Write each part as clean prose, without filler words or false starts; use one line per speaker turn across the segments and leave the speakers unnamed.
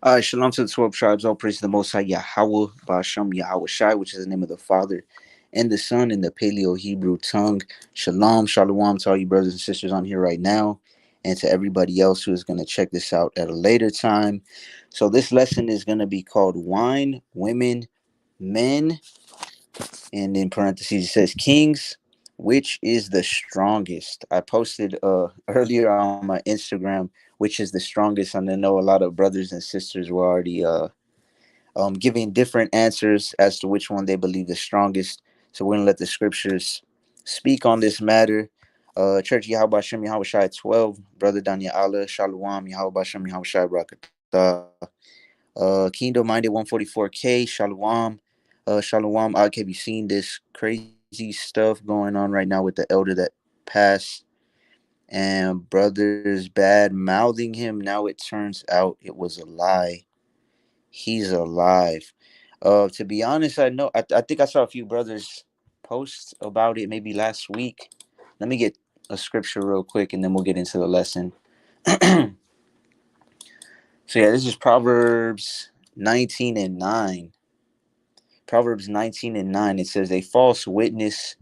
Shalom to the 12 tribes. All praise to the Most High Yahweh, Ba'ashem Yahweh Shai, which is the name of the Father and the Son in the Paleo Hebrew tongue. Shalom, shalom to all you brothers and sisters on here right now, and to everybody else who is going to check this out at a later time. So, this lesson is going to be called Wine, Women, Men, and in parentheses it says Kings. Which is the strongest? I posted earlier on my Instagram, which is the strongest, and I know a lot of brothers and sisters were already giving different answers as to which one they believe is strongest. So we're gonna let the scriptures speak on this matter. Church Yahweh Shem Yahweh Shai 12, Brother Danya Allah, Shalom, Yahweh Shem Yahweh Shai Barakatah. Kingdom Minded 144K, Shalom. Shalom, have you seen this crazy stuff going on right now with the elder that passed and brothers bad mouthing him? Now it turns out it was a lie. He's alive. To be honest, I think I saw a few brothers post about it maybe last week. Let me get a scripture real quick and then we'll get into the lesson. So yeah, this is Proverbs 19 and 9. Proverbs 19 and 9. It says, "A false witness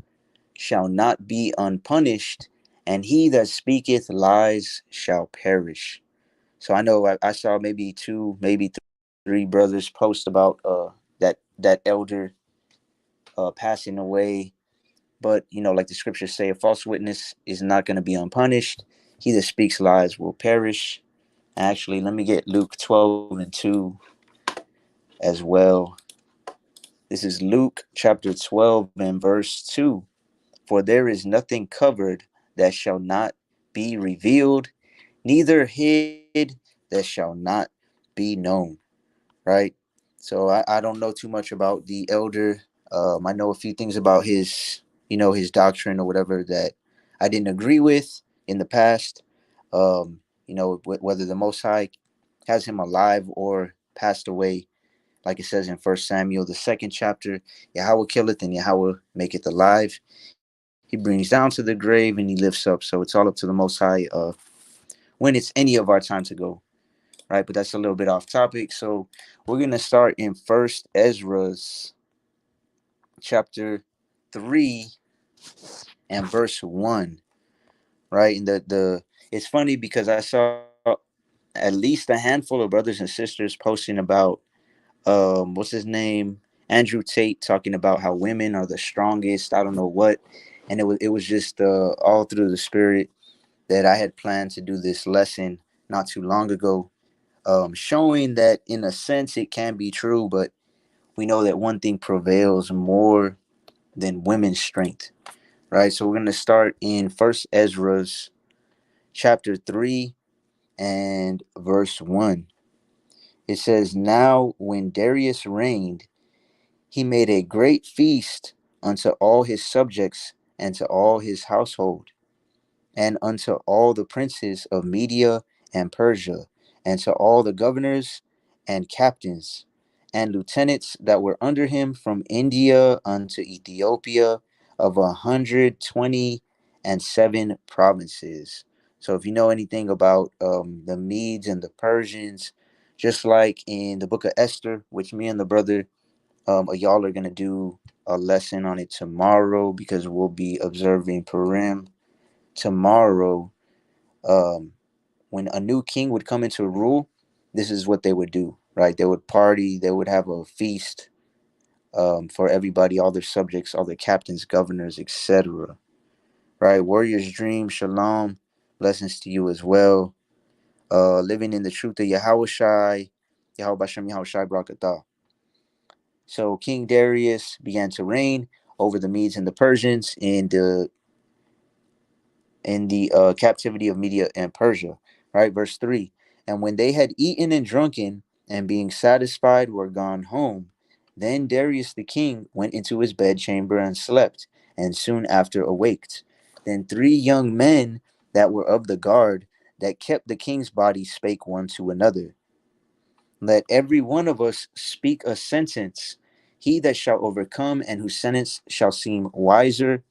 shall not be unpunished, and he that speaketh lies shall perish." So I know I saw maybe two, maybe three brothers post about that elder passing away. But like the scriptures say, a false witness is not going to be unpunished. He that speaks lies will perish. Actually, let me get Luke 12 and 2 as well. This is Luke chapter 12 and verse 2. "For there is nothing covered that shall not be revealed, neither hid that shall not be known." Right? So I don't know too much about the elder. I know a few things about his doctrine or whatever that I didn't agree with in the past. Whether the Most High has him alive or passed away, like it says in First Samuel, the second chapter, Yahweh killeth and Yahweh maketh alive. He brings down to the grave and he lifts up. So it's all up to the Most High when it's any of our time to go. Right? But that's a little bit off topic. So we're gonna start in First Ezra's chapter 3 and verse 1. Right? And the it's funny because I saw at least a handful of brothers and sisters posting about what's his name, Andrew Tate, talking about how women are the strongest. I don't know what, and it was just all through the spirit that I had planned to do this lesson not too long ago, showing that in a sense it can be true, but we know that one thing prevails more than women's strength, right? So we're going to start in First Ezra's chapter 3 and verse 1. It says, "Now when Darius reigned, he made a great feast unto all his subjects and to all his household, and unto all the princes of Media and Persia, and to all the governors and captains and lieutenants that were under him from India unto Ethiopia, of 127 provinces." So, if you know anything about the Medes and the Persians, just like in the book of Esther, which me and the brother y'all are gonna do a lesson on it tomorrow because we'll be observing Purim tomorrow. um, when a new king would come into rule, this is what they would do, right? They would party, they would have a feast for everybody, all their subjects, all their captains, governors, etc. Right? Warrior's dream, shalom, blessings to you as well. Living in the truth of Yahweh Shai, Yahweh Bashem, Yahweh Shai Brakatah. So King Darius began to reign over the Medes and the Persians in the captivity of Media and Persia. Right, verse 3. "And when they had eaten and drunken, and being satisfied were gone home, then Darius the king went into his bedchamber and slept, and soon after awaked. Then three young men that were of the guard that kept the king's body spake one to another, Let every one of us speak a sentence. He that shall overcome, and whose sentence shall seem wiser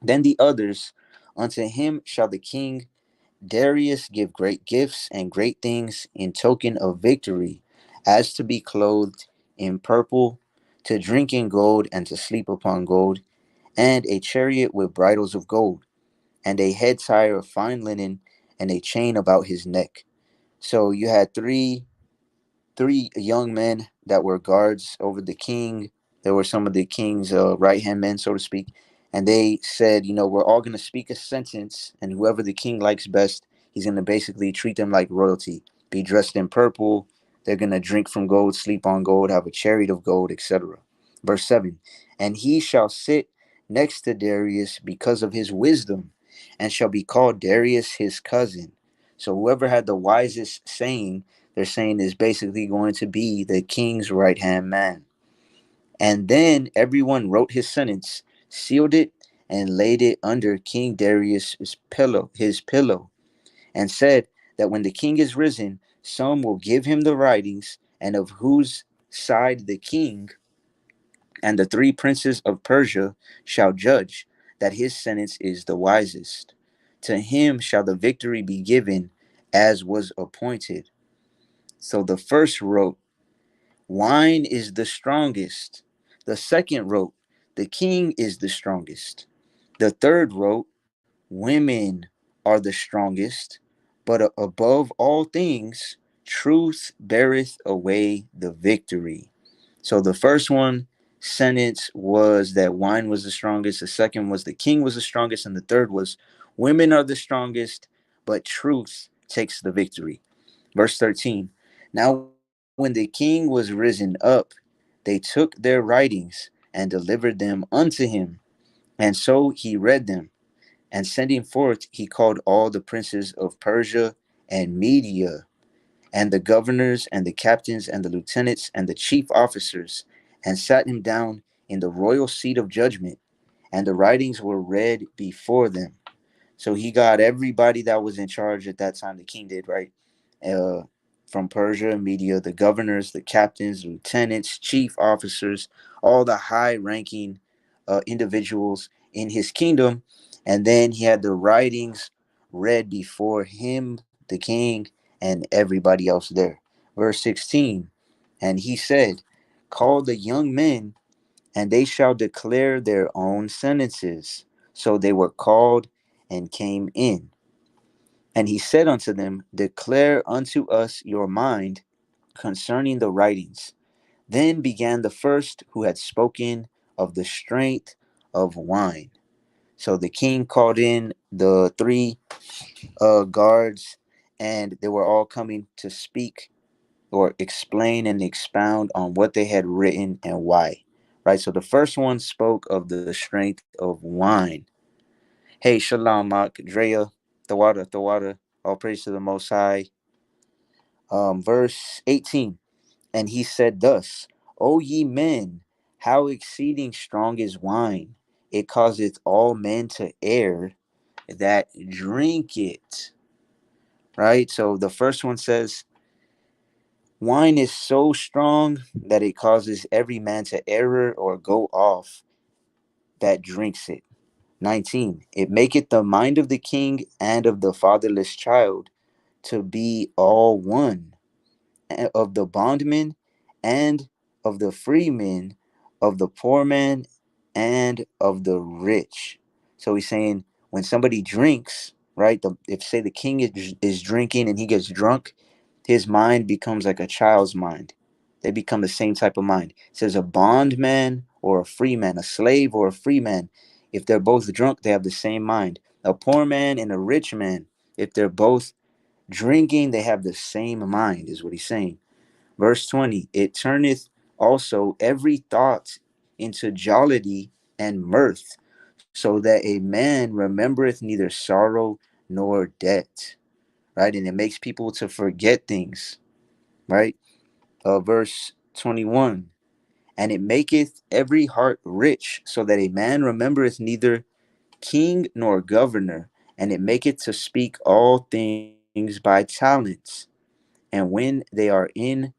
than the others, unto him shall the king Darius give great gifts and great things in token of victory, as to be clothed in purple, to drink in gold, and to sleep upon gold, and a chariot with bridles of gold, and a head tire of fine linen, and a chain about his neck. So you had three young men that were guards over the king. They were some of the king's right hand men, so to speak. And they said, we're all going to speak a sentence, and whoever the king likes best, he's going to basically treat them like royalty. Be dressed in purple. They're going to drink from gold, sleep on gold, have a chariot of gold, etc. Verse 7. And he shall sit next to Darius because of his wisdom, and shall be called Darius his cousin. So whoever had the wisest saying, they're saying, is basically going to be the king's right hand man. And then everyone wrote his sentence, sealed it, and laid it under King Darius's pillow, and said that when the king is risen, some will give him the writings, and of whose side the king and the three princes of Persia shall judge, that his sentence is the wisest. To him shall the victory be given, as was appointed. So the first wrote, wine is the strongest. The second wrote, the king is the strongest. The third wrote, women are the strongest. But above all things, truth beareth away the victory. So the first one sentence was that wine was the strongest. The second was the king was the strongest. And the third was women are the strongest, but truth takes the victory. Verse 13. Now, when the king was risen up, they took their writings and delivered them unto him. And so he read them. And sending forth, he called all the princes of Persia and Media, and the governors, and the captains, and the lieutenants, and the chief officers, and sat him down in the royal seat of judgment. And the writings were read before them. So he got everybody that was in charge at that time. The king did, right? Uh, from Persia and Media, the governors, the captains, lieutenants, chief officers, all the high-ranking individuals in his kingdom, and then he had the writings read before him, the king, and everybody else there. Verse 16, and he said, "Call the young men, and they shall declare their own sentences." So they were called and came in. And he said unto them, "Declare unto us your mind concerning the writings." Then began the first who had spoken of the strength of wine. So the king called in the three guards, and they were all coming to speak or explain and expound on what they had written and why. Right? So the first one spoke of the strength of wine. Hey, Shalom, Mak, Drea, the water, all praise to the Most High. Verse 18. And he said thus, O ye men, how exceeding strong is wine! It causeth all men to err that drink it. Right? So the first one says, wine is so strong that it causes every man to err or go off that drinks it. 19. It maketh the mind of the king and of the fatherless child to be all one, of the bondman and of the freeman, of the poor man and of the rich. So he's saying when somebody drinks, right? If say the king is drinking and he gets drunk, his mind becomes like a child's mind. They become the same type of mind. It says a bondman or a free man, a slave or a free man. If they're both drunk, they have the same mind. A poor man and a rich man, if they're both drinking, they have the same mind, is what he's saying. Verse 20, it turneth also every thought into jollity and mirth, so that a man remembereth neither sorrow nor debt. Right? And it makes people to forget things. Right? Verse 21, and it maketh every heart rich, so that a man remembereth neither king nor governor, and it maketh to speak all things by talents. And when they are in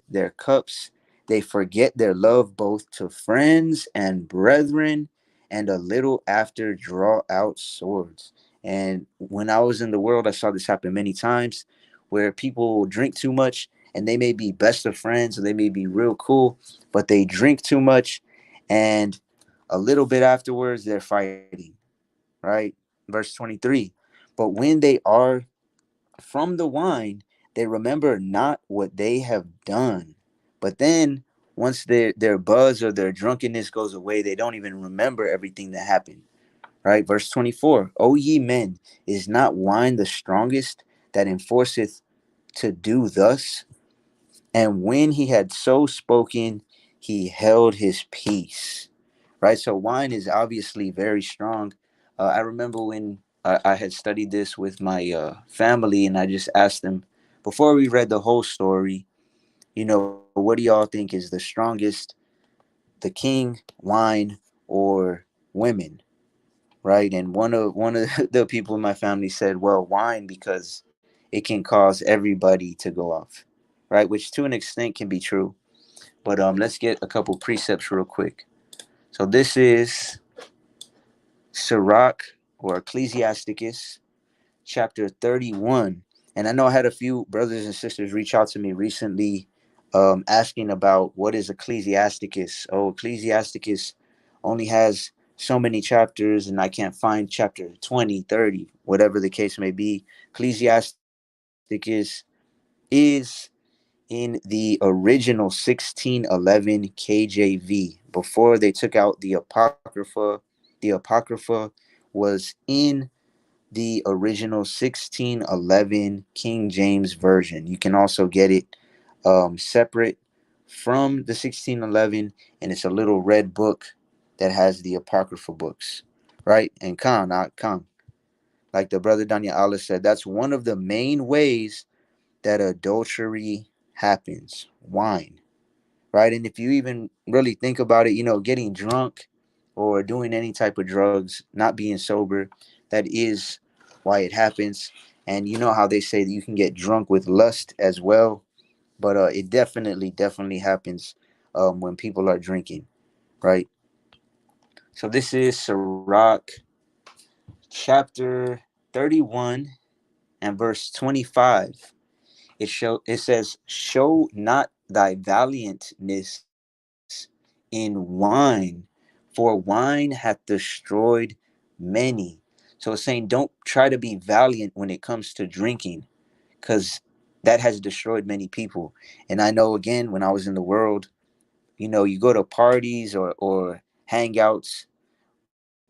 their cups, they forget their love both to friends and brethren, and a little after draw out swords And when I was in the world, I saw this happen many times where people drink too much and they may be best of friends or they may be real cool, but they drink too much and a little bit afterwards they're fighting, right? Verse 23. But when they are from the wine, they remember not what they have done. But then once their buzz or their drunkenness goes away, they don't even remember everything that happened. Right? Verse 24. O ye men, is not wine the strongest that enforceth to do thus? And when he had so spoken, he held his peace. Right? So wine is obviously very strong. I remember when I had studied this with my family, and I just asked them before we read the whole story, what do y'all think is the strongest, the king, wine, or women? Right? And one of the people in my family said, well, wine, because it can cause everybody to go off, right? Which to an extent can be true. But let's get a couple precepts real quick. So this is Sirach, or Ecclesiasticus, chapter 31. And I know I had a few brothers and sisters reach out to me recently, asking about what is Ecclesiasticus. Oh, Ecclesiasticus only has so many chapters and I can't find chapter 20, 30, whatever the case may be. Ecclesiasticus is in the original 1611 KJV. Before they took out the Apocrypha was in the original 1611 King James Version. You can also get it separate from the 1611, and it's a little red book that has the Apocrypha books, right? And Khan, like the brother Daniel Allah said, that's one of the main ways that adultery happens: wine, right? And if you even really think about it, getting drunk or doing any type of drugs, not being sober, that is why it happens. And you know how they say that you can get drunk with lust as well, but it definitely happens when people are drinking, right? So this is Sirach chapter 31 and verse 25. It says, show not thy valiantness in wine, for wine hath destroyed many. So it's saying don't try to be valiant when it comes to drinking, because that has destroyed many people. And I know, again, when I was in the world, you go to parties or hangouts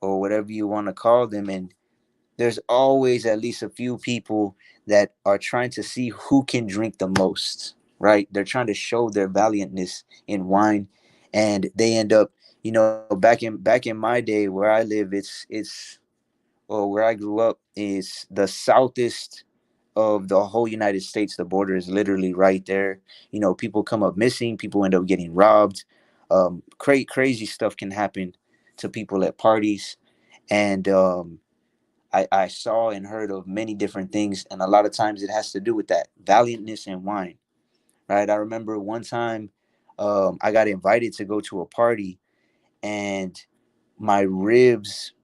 or whatever you want to call them, and there's always at least a few people that are trying to see who can drink the most, right? They're trying to show their valiantness in wine, and they end up, back in my day where I live, it's or where I grew up is the southest of the whole United States. The border is literally right there. People come up missing, people end up getting robbed. Crazy stuff can happen to people at parties, and I saw and heard of many different things, and a lot of times it has to do with that valiantness and wine, right? I remember one time I got invited to go to a party, and my ribs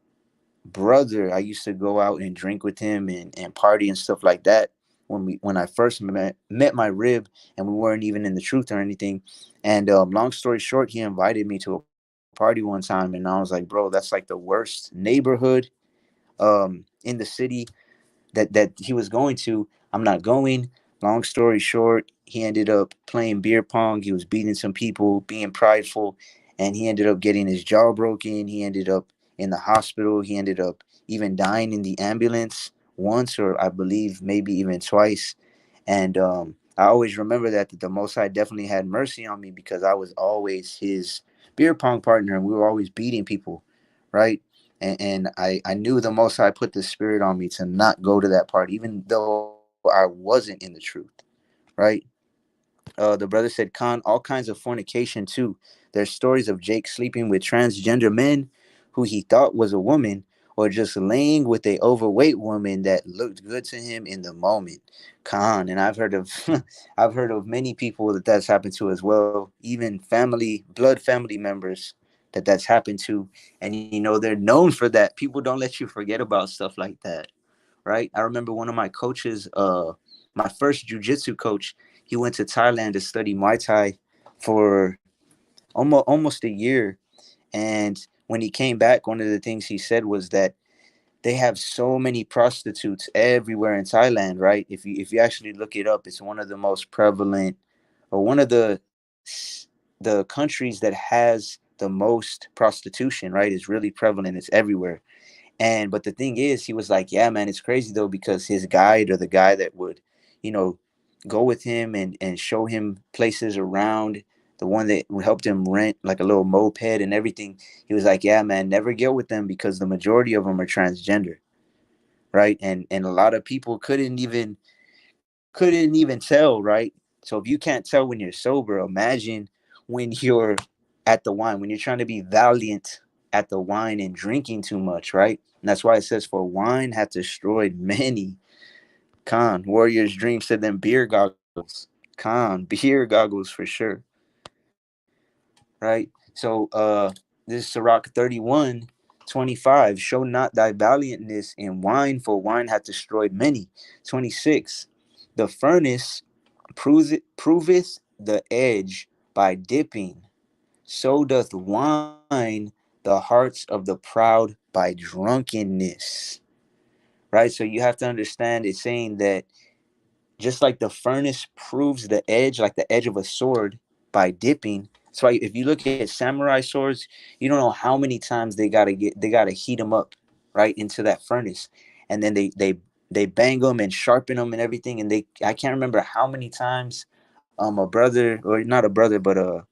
brother, I used to go out and drink with him and party and stuff like that. When I first met my rib, and we weren't even in the truth or anything. And long story short, he invited me to a party one time, and I was like, bro, that's like the worst neighborhood in the city that he was going to. I'm not going. Long story short, he ended up playing beer pong. He was beating some people, being prideful, and he ended up getting his jaw broken. He ended up in the hospital. He ended up even dying in the ambulance once, or I believe maybe even twice. And I always remember that the Most High definitely had mercy on me, because I was always his beer pong partner, and we were always beating people, right? And I knew the Most High put the spirit on me to not go to that party, even though I wasn't in the truth, right? The brother said, Khan, all kinds of fornication too. There's stories of Jake sleeping with transgender men who he thought was a woman, or just laying with a overweight woman that looked good to him in the moment. Khan, and I've heard of I've heard of many people that's happened to as well, even blood family members that's happened to, and they're known for that. People don't let you forget about stuff like that, right? I remember one of my coaches, my first jujitsu coach, he went to Thailand to study Muay Thai for almost a year. And when he came back, one of the things he said was that they have so many prostitutes everywhere in Thailand, right? If you actually look it up, it's one of the most prevalent, or one of the countries that has the most prostitution, right? Is really prevalent. It's everywhere. And but the thing is, he was like, yeah, man, it's crazy though, because his guide, or the guy that would, you know, go with him and show him places around, the one that helped him rent like a little moped and everything, he was like, yeah, man, never get with them, because the majority of them are transgender, right? And a lot of people couldn't even tell, right? So if you can't tell when you're sober, imagine when you're at the wine, when you're trying to be valiant at the wine and drinking too much, right? And that's why it says, for wine hath destroyed many. Khan, warriors dream, said them beer goggles. Khan, beer goggles for sure, right? So this is Sirach 31:25. Show not thy valiantness in wine, for wine hath destroyed many. 26. The furnace proveth the edge by dipping, so doth wine the hearts of the proud by drunkenness. Right? So you have to understand, it's saying that just like the furnace proves the edge, like the edge of a sword, by dipping. So if you look at samurai swords, you don't know how many times they gotta heat them up, right, into that furnace, and then they bang them and sharpen them and everything. And I can't remember how many times a brother, or not a brother, but a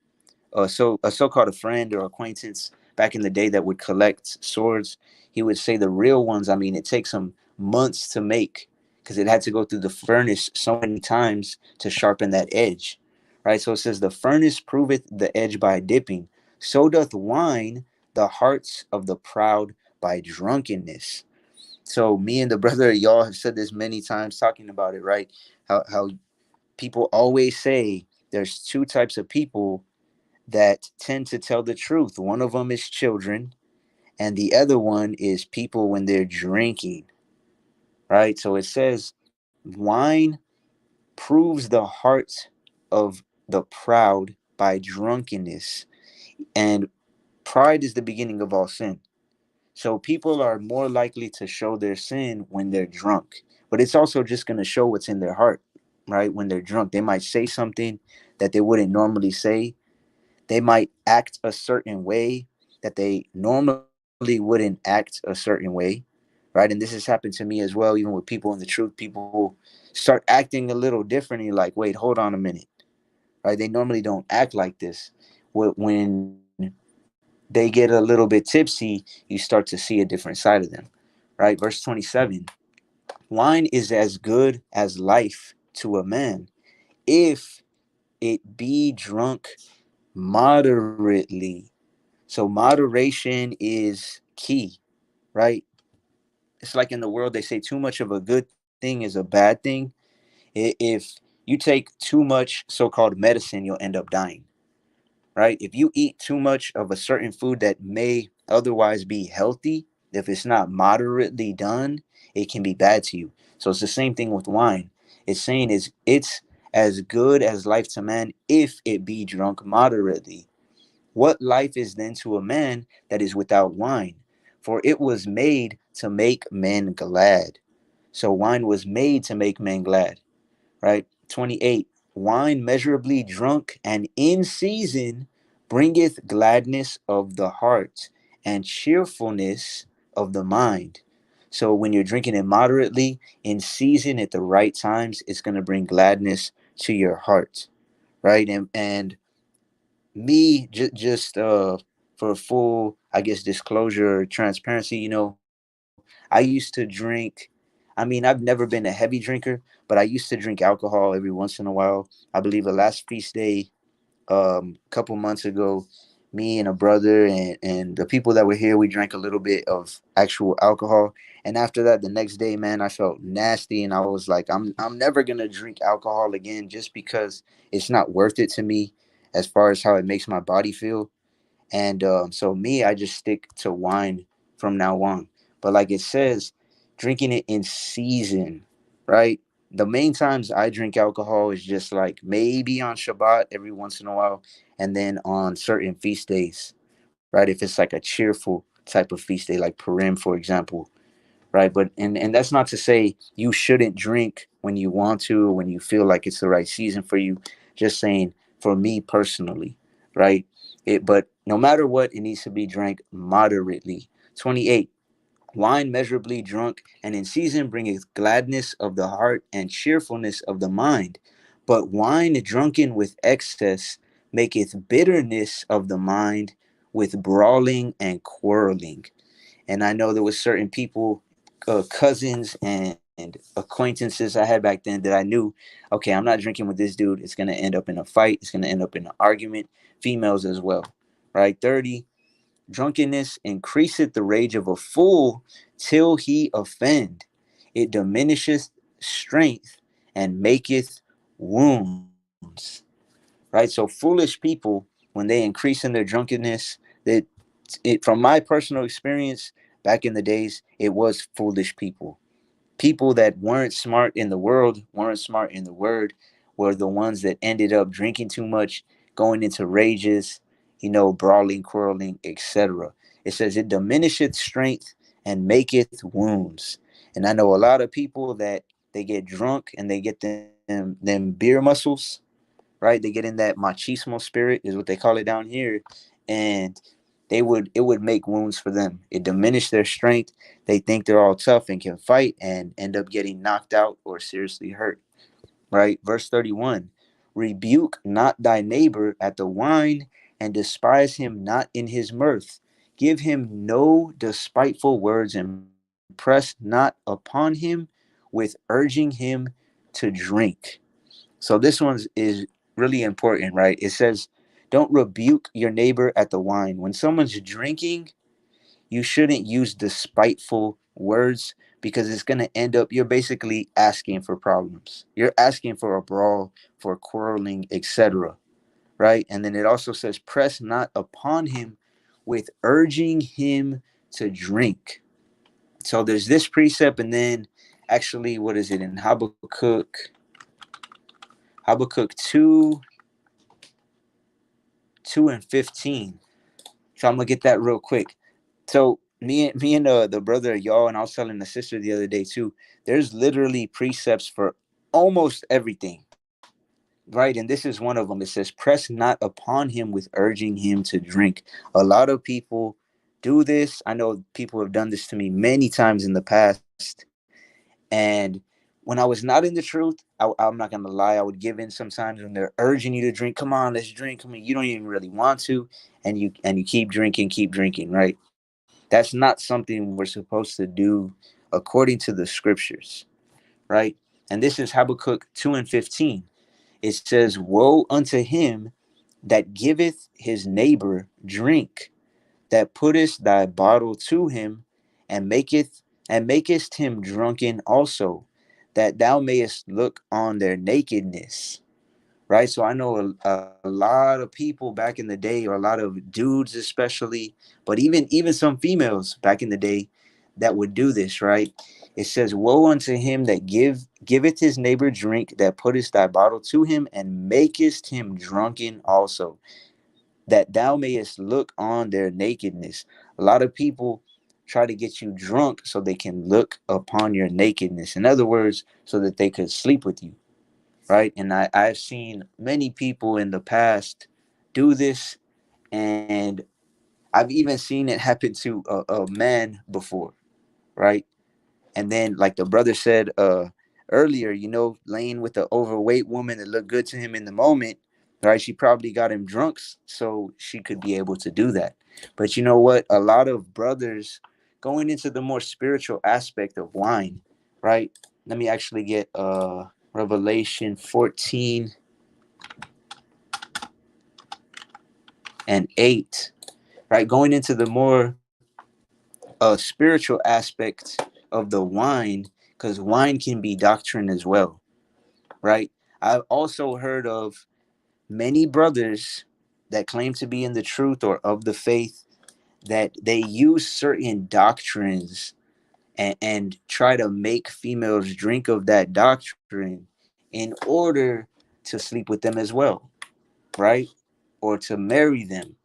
so-called a friend or acquaintance back in the day that would collect swords, he would say the real ones, I mean, it takes them months to make, because it had to go through the furnace so many times to sharpen that edge, right? So it says, the furnace proveth the edge by dipping, so doth wine the hearts of the proud by drunkenness. So me and the brother, y'all have said this many times talking about it, right? How people always say there's two types of people that tend to tell the truth. One of them is children, and the other one is people when they're drinking, right? So it says, wine proves the heart of the proud by drunkenness, and pride is the beginning of all sin. So people are more likely to show their sin when they're drunk, but it's also just going to show what's in their heart, right? When they're drunk, they might say something that they wouldn't normally say. They might act a certain way that they normally wouldn't act a certain way, right? And this has happened to me as well, even with people in the truth. People start acting a little differently, like, wait, hold on a minute, right? They normally don't act like this. When they get a little bit tipsy, you start to see a different side of them, right? Verse 27. Wine is as good as life to a man, if it be drunk moderately. So moderation is key, right? It's like in the world, they say too much of a good thing is a bad thing. If you take too much so-called medicine, you'll end up dying, right? If you eat too much of a certain food that may otherwise be healthy, if it's not moderately done, it can be bad to you. So it's the same thing with wine. It's saying it's as good as life to man, if it be drunk moderately. What life is then to a man that is without wine? For it was made to make men glad. So wine was made to make men glad, right? 28. Wine measurably drunk and in season bringeth gladness of the heart and cheerfulness of the mind. So when you're drinking it moderately, in season, at the right times, it's going to bring gladness to your heart, right? And me, just for full, I guess, disclosure or transparency, I used to drink. I mean, I've never been a heavy drinker, but I used to drink alcohol every once in a while. I believe the last feast day, couple months ago, me and a brother and the people that were here, we drank a little bit of actual alcohol. And after that, the next day, man, I felt nasty, and I was like, I'm never gonna drink alcohol again, just because it's not worth it to me, as far as how it makes my body feel. And so me, I just stick to wine from now on. But like it says, drinking it in season, right? The main times I drink alcohol is just like maybe on Shabbat every once in a while, and then on certain feast days, right? If it's like a cheerful type of feast day, like Purim, for example, right? But and that's not to say you shouldn't drink when you want to or when you feel like it's the right season for you. Just saying, for me personally, right? But no matter what, it needs to be drank moderately. 28. Wine measurably drunk and in season bringeth gladness of the heart and cheerfulness of the mind. But wine drunken with excess maketh bitterness of the mind with brawling and quarreling. And I know there was certain people, cousins and acquaintances I had back then that I knew, okay, I'm not drinking with this dude. It's going to end up in a fight. It's going to end up in an argument. Females as well, right? 30, drunkenness increaseth the rage of a fool till he offend. It diminisheth strength and maketh wounds. Right? So foolish people, when they increase in their drunkenness, that it from my personal experience back in the days, it was foolish people. People that weren't smart in the world, weren't smart in the word, were the ones that ended up drinking too much, going into rages, brawling, quarreling, etc. It says it diminisheth strength and maketh wounds. And I know a lot of people that they get drunk and they get them beer muscles, right? They get in that machismo spirit, is what they call it down here, and it would make wounds for them. It diminished their strength. They think they're all tough and can fight, and end up getting knocked out or seriously hurt. Right, verse 31. Rebuke not thy neighbor at the wine, and despise him not in his mirth. Give him no despiteful words, and press not upon him with urging him to drink. So this one is really important, right? It says, don't rebuke your neighbor at the wine. When someone's drinking, you shouldn't use despiteful words, because it's going to end up, you're basically asking for problems. You're asking for a brawl, for quarreling, etc. Right? And then it also says, press not upon him with urging him to drink. So there's this precept, and then actually, what is it in Habakkuk 2 and 15. So I'm gonna get that real quick. So me and the brother y'all, and I was telling the sister the other day too. There's literally precepts for almost everything, right? And this is one of them. It says, "Press not upon him with urging him to drink." A lot of people do this. I know people have done this to me many times in the past, and when I was not in the truth, I'm not gonna lie, I would give in sometimes when they're urging you to drink. Come on, let's drink. Come on, you don't even really want to, and you keep drinking, right? That's not something we're supposed to do according to the scriptures, right? And this is Habakkuk 2 and 15. It says, woe unto him that giveth his neighbor drink, that puttest thy bottle to him, and makest him drunken also, that thou mayest look on their nakedness. Right? So I know a lot of people back in the day, or a lot of dudes especially, but even some females back in the day that would do this, right? It says, woe unto him that giveth his neighbor drink, that puttest thy bottle to him, and makest him drunken also, that thou mayest look on their nakedness. A lot of people try to get you drunk so they can look upon your nakedness. In other words, so that they could sleep with you, right? And I've seen many people in the past do this, and I've even seen it happen to a man before, right? And then, like the brother said earlier, laying with the overweight woman that looked good to him in the moment, right? She probably got him drunk so she could be able to do that. But you know what? A lot of brothers, going into the more spiritual aspect of wine, right? Let me actually get Revelation 14 and 8, right? Going into the more spiritual aspect of the wine, because wine can be doctrine as well, right? I've also heard of many brothers that claim to be in the truth or of the faith, that they use certain doctrines and try to make females drink of that doctrine in order to sleep with them as well, right? Or to marry them.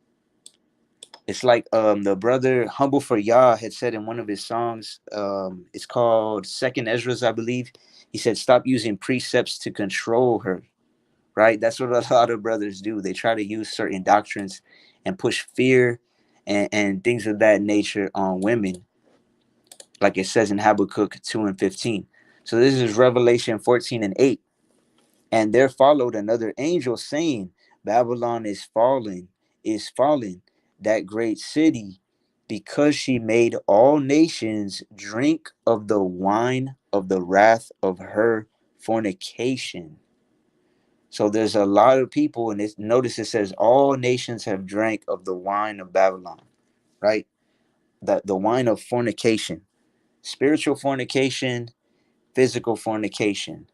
It's like the brother Humble for Yah had said in one of his songs. It's called Second Ezra's, I believe. He said, "Stop using precepts to control her." Right? That's what a lot of brothers do. They try to use certain doctrines and push fear and things of that nature on women, like it says in Habakkuk 2:15. So this is Revelation 14:8. And there followed another angel saying, Babylon is fallen, that great city, because she made all nations drink of the wine of the wrath of her fornication. So there's a lot of people, and notice it says all nations have drank of the wine of Babylon, right? The wine of fornication, spiritual fornication, physical fornication.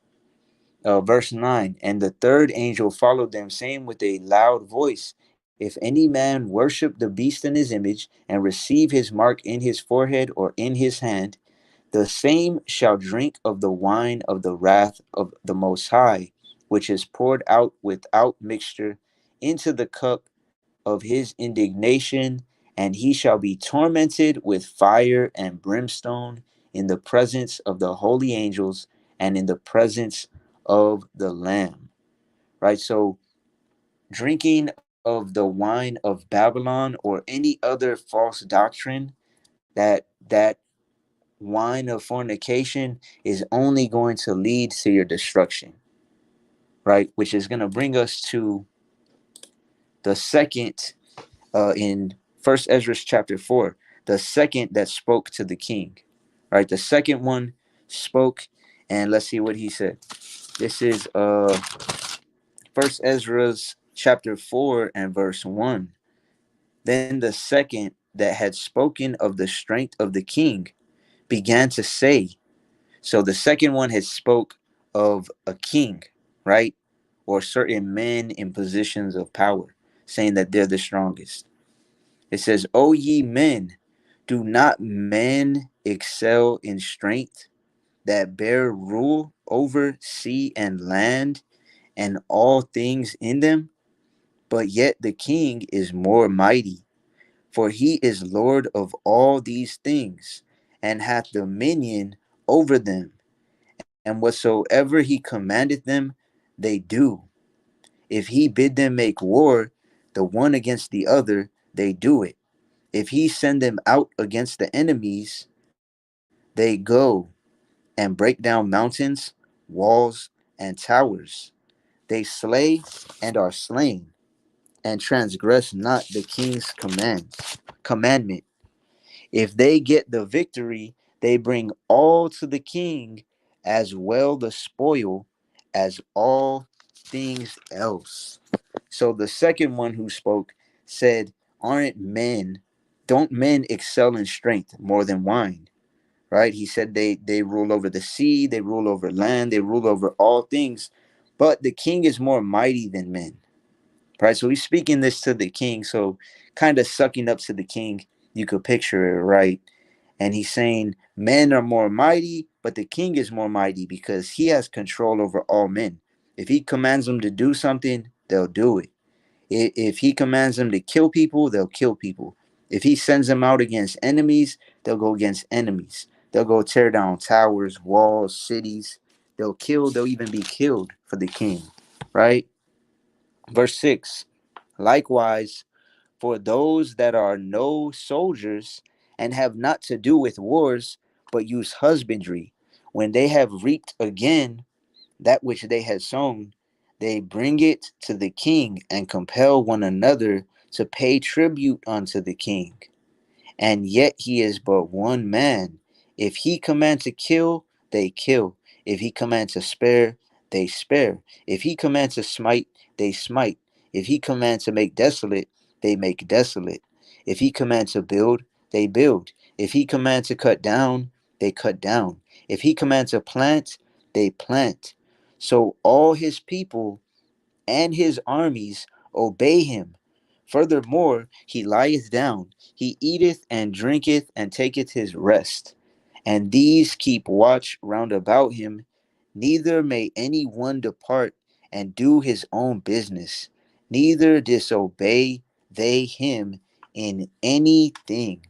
Verse 9, and the third angel followed them, saying with a loud voice, if any man worship the beast in his image, and receive his mark in his forehead or in his hand, the same shall drink of the wine of the wrath of the Most High, which is poured out without mixture into the cup of his indignation, and he shall be tormented with fire and brimstone in the presence of the holy angels and in the presence of the Lamb. Right? So, drinking of the wine of Babylon or any other false doctrine, that wine of fornication is only going to lead to your destruction, right? Which is going to bring us to the second in First Ezra chapter 4, the second that spoke to the king, right? The second one spoke, and let's see what he said. This is First Ezra's chapter 4 and verse 1. Then the second that had spoken of the strength of the king began to say, so the second one had spoke of a king, right? Or certain men in positions of power, saying that they're the strongest. It says, O ye men, do not men excel in strength that bear rule over sea and land and all things in them? But yet the king is more mighty, for he is Lord of all these things, and hath dominion over them. And whatsoever he commandeth them, they do. If he bid them make war, the one against the other, they do it. If he send them out against the enemies, they go and break down mountains, walls, and towers. They slay and are slain, and transgress not the king's commandment. If they get the victory, they bring all to the king, as well the spoil as all things else. So the second one who spoke said, aren't men, don't men excel in strength more than wine? Right? He said they rule over the sea, they rule over land, they rule over all things, but the king is more mighty than men. Right? So he's speaking this to the king, so kind of sucking up to the king. You could picture it, right? And he's saying men are more mighty, but the king is more mighty because he has control over all men. If he commands them to do something, they'll do it. If he commands them to kill people, they'll kill people. If he sends them out against enemies, they'll go against enemies. They'll go tear down towers, walls, cities. They'll kill, they'll even be killed for the king, right? Verse 6. Likewise, for those that are no soldiers and have not to do with wars, but use husbandry, when they have reaped again that which they had sown, they bring it to the king and compel one another to pay tribute unto the king. And yet he is but one man. If he command to kill, they kill. If he command to spare, they spare. If he command to smite, they smite. If he command to make desolate, they make desolate. If he command to build, they build. If he command to cut down, they cut down. If he command to plant, they plant. So all his people and his armies obey him. Furthermore, he lieth down, he eateth and drinketh and taketh his rest. And these keep watch round about him, neither may any one depart and do his own business, neither disobey they him in anything.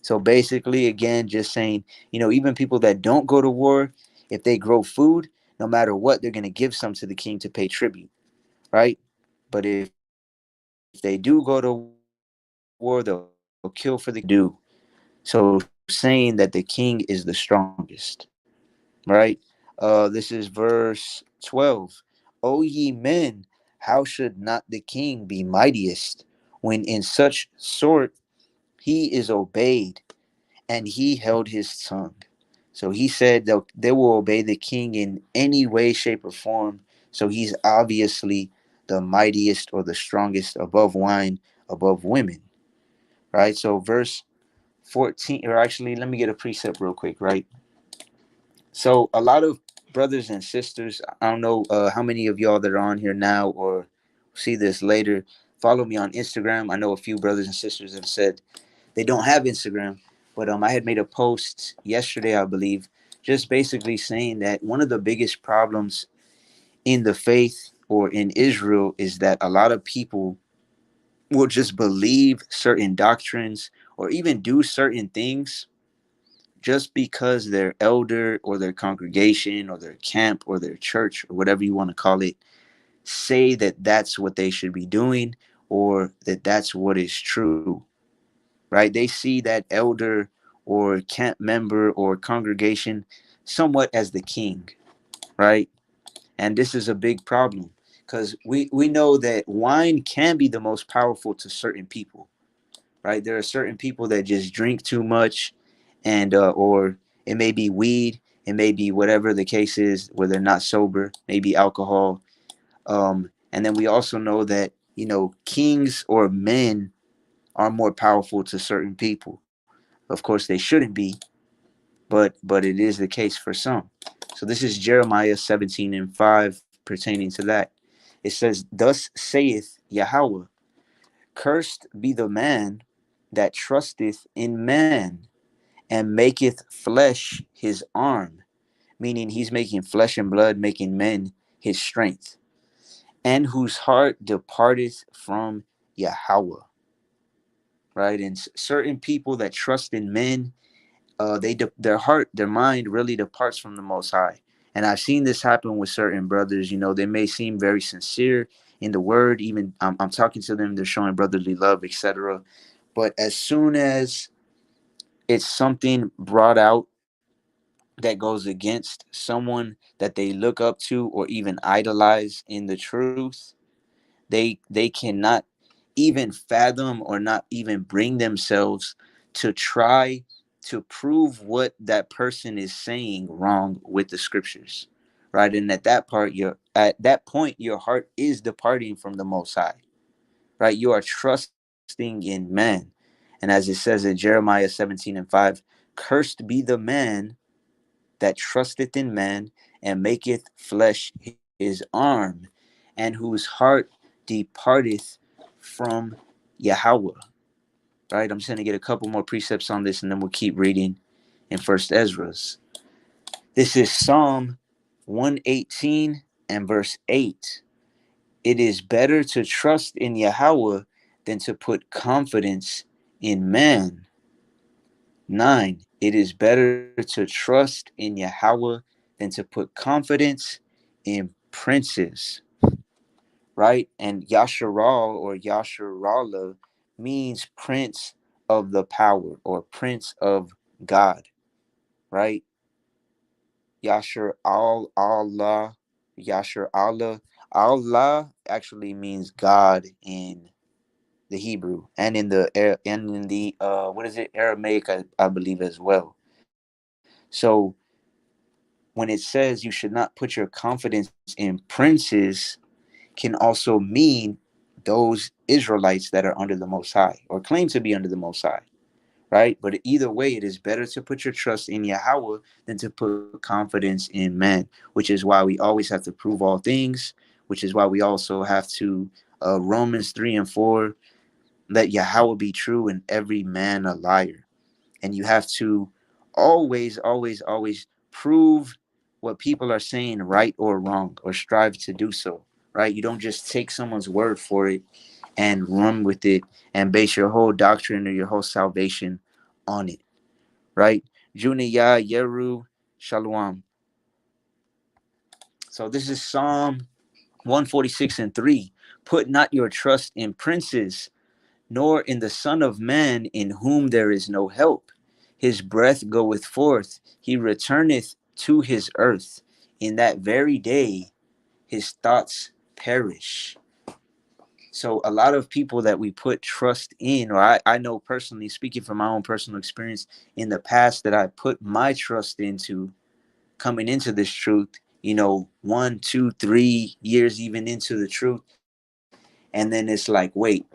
So basically, again, just saying, even people that don't go to war, if they grow food, no matter what, they're going to give some to the king to pay tribute, right? But if they do go to war, they'll kill for the king, whatever they have to do. So saying that the king is the strongest, right? This is verse 12. O ye men, how should not the king be mightiest when in such sort he is obeyed? And he held his tongue. So he said they will obey the king in any way, shape, or form. So he's obviously the mightiest or the strongest above wine, above women, right? So verse 14, or actually, let me get a precept real quick, right? So a lot of brothers and sisters, I don't know how many of y'all that are on here now or see this later, follow me on Instagram. I know a few brothers and sisters have said they don't have Instagram, but I had made a post yesterday, I believe, just basically saying that one of the biggest problems in the faith or in Israel is that a lot of people will just believe certain doctrines or even do certain things just because their elder or their congregation or their camp or their church or whatever you want to call it say that that's what they should be doing or that that's what is true, right? They see that elder or camp member or congregation somewhat as the king, right? And this is a big problem because we know that wine can be the most powerful to certain people, right? There are certain people that just drink too much, and or it may be weed, it may be whatever the case is, where they're not sober, maybe alcohol. And then we also know that kings or men are more powerful to certain people. Of course, they shouldn't be, but it is the case for some. So this is Jeremiah 17:5 pertaining to that. It says, "Thus saith Yahweh, cursed be the man that trusteth in man and maketh flesh his arm," meaning he's making flesh and blood, making men his strength, "and whose heart departeth from Yahweh." Right? And certain people that trust in men, their heart, their mind really departs from the Most High. And I've seen this happen with certain brothers. They may seem very sincere in the word. Even I'm talking to them, they're showing brotherly love, etc. But as soon as it's something brought out that goes against someone that they look up to or even idolize in the truth, they cannot even fathom or not even bring themselves to try to prove what that person is saying wrong with the scriptures, right? And at that point your heart is departing from the Most High, right? You are trusting in man. And as it says in Jeremiah 17:5, cursed be the man that trusteth in man and maketh flesh his arm, and whose heart departeth from Yahweh. Right? I'm just going to get a couple more precepts on this and then we'll keep reading in First Ezra's. This is Psalm 118 and verse 8. "It is better to trust in Yahweh than to put confidence in man." 9. "It is better to trust in Yahweh than to put confidence in princes." Right? And Yasharal or Yasharala means prince of the power or prince of God, right? Yashar Allah, Yashar Allah. Allah actually means God in the Hebrew and in the what is it, Aramaic, I believe as well. So when it says you should not put your confidence in princes, can also mean those Israelites that are under the Most High or claim to be under the Most High, right? But either way, it is better to put your trust in Yahweh than to put confidence in man, which is why we always have to prove all things, which is why we also have to, Romans 3 and 4, let Yahweh be true and every man a liar. And you have to always prove what people are saying right or wrong, or strive to do so, right? You don't just take someone's word for it and run with it and base your whole doctrine or your whole salvation on it, right? Juniya Yeru Shalom. So this is Psalm 146 and 3. Put not your trust in princes, nor in the Son of Man, in whom there is no help. His breath goeth forth, he returneth to his earth. In that very day, his thoughts perish. So, a lot of people that we put trust in, or I know personally, speaking from my own personal experience in the past, that I put my trust into coming into this truth, 1, 2, 3 years even into the truth. And then it's like, wait,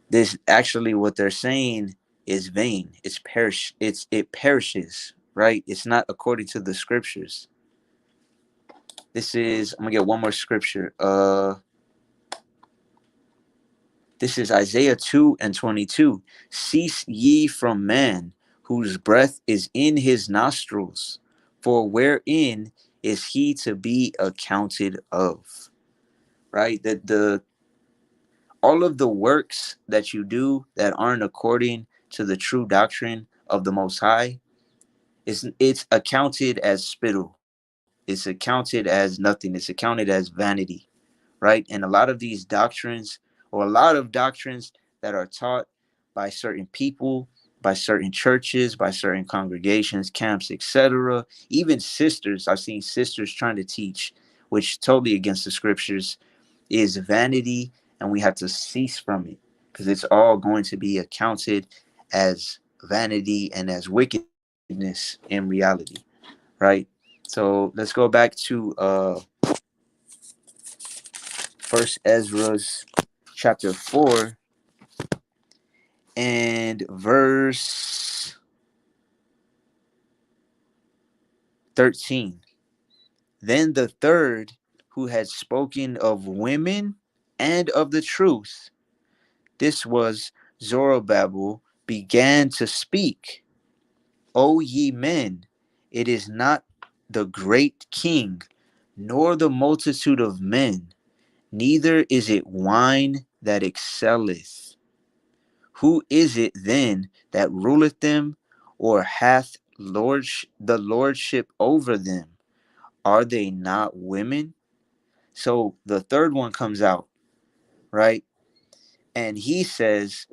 this actually what they're saying is vain. It perishes, right? It's not according to the scriptures. I'm gonna get one more scripture. This is Isaiah 2 and 22. Cease ye from man, whose breath is in his nostrils, for wherein is he to be accounted of? Right? The all of the works that you do that aren't according to the true doctrine of the Most High, it's accounted as spittle. It's accounted as nothing. It's accounted as vanity, right? And a lot of these doctrines, or a lot of doctrines that are taught by certain people, by certain churches, by certain congregations, camps, etc., even sisters, I've seen sisters trying to teach, which totally against the scriptures, is vanity, and we have to cease from it, because it's all going to be accounted as vanity and as wickedness in reality, right? So let's go back to First Ezra's chapter 4 and verse 13. Then the third, who had spoken of women and of the truth, this was Zorobabel, began to speak. O ye men, it is not the great king, nor the multitude of men, neither is it wine that excelleth. Who is it then that ruleth them, or hath the lordship over them? Are they not women? So the third one comes out, right? And he says,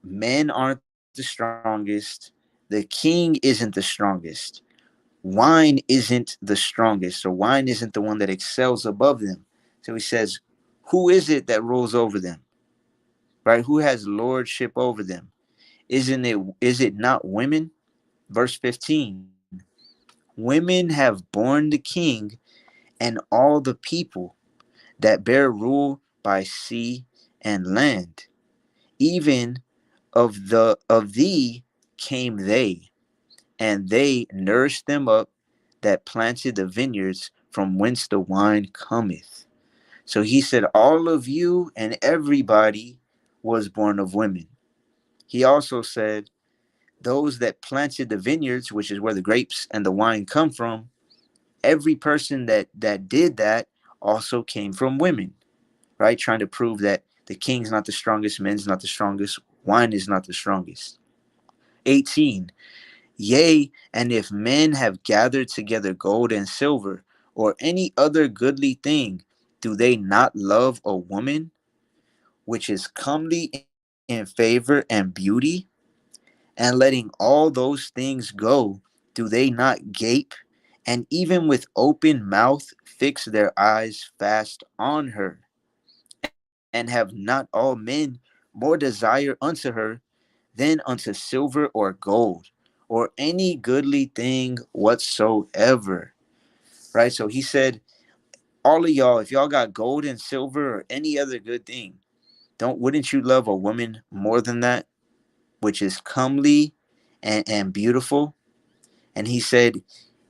men aren't the strongest. The king isn't the strongest. Wine isn't the strongest. So wine isn't the one that excels above them. So he says, who is it that rules over them? Right? Who has lordship over them? Is it not women? Verse 15. Women have borne the king and all the people that bear rule by sea and land. Even of thee came they, and they nourished them up that planted the vineyards from whence the wine cometh. So he said, all of you and everybody was born of women. He also said, those that planted the vineyards, which is where the grapes and the wine come from, every person that did that also came from women, right? Trying to prove that the king's not the strongest, men's not the strongest, wine is not the strongest. 18. Yea, and if men have gathered together gold and silver, or any other goodly thing, do they not love a woman, which is comely in favor and beauty? And letting all those things go, do they not gape, and even with open mouth fix their eyes fast on her? And have not all men more desire unto her than unto silver or gold, or any goodly thing whatsoever? Right? So he said, all of y'all, if y'all got gold and silver or any other good thing, wouldn't you love a woman more than that, which is comely and beautiful? And he said,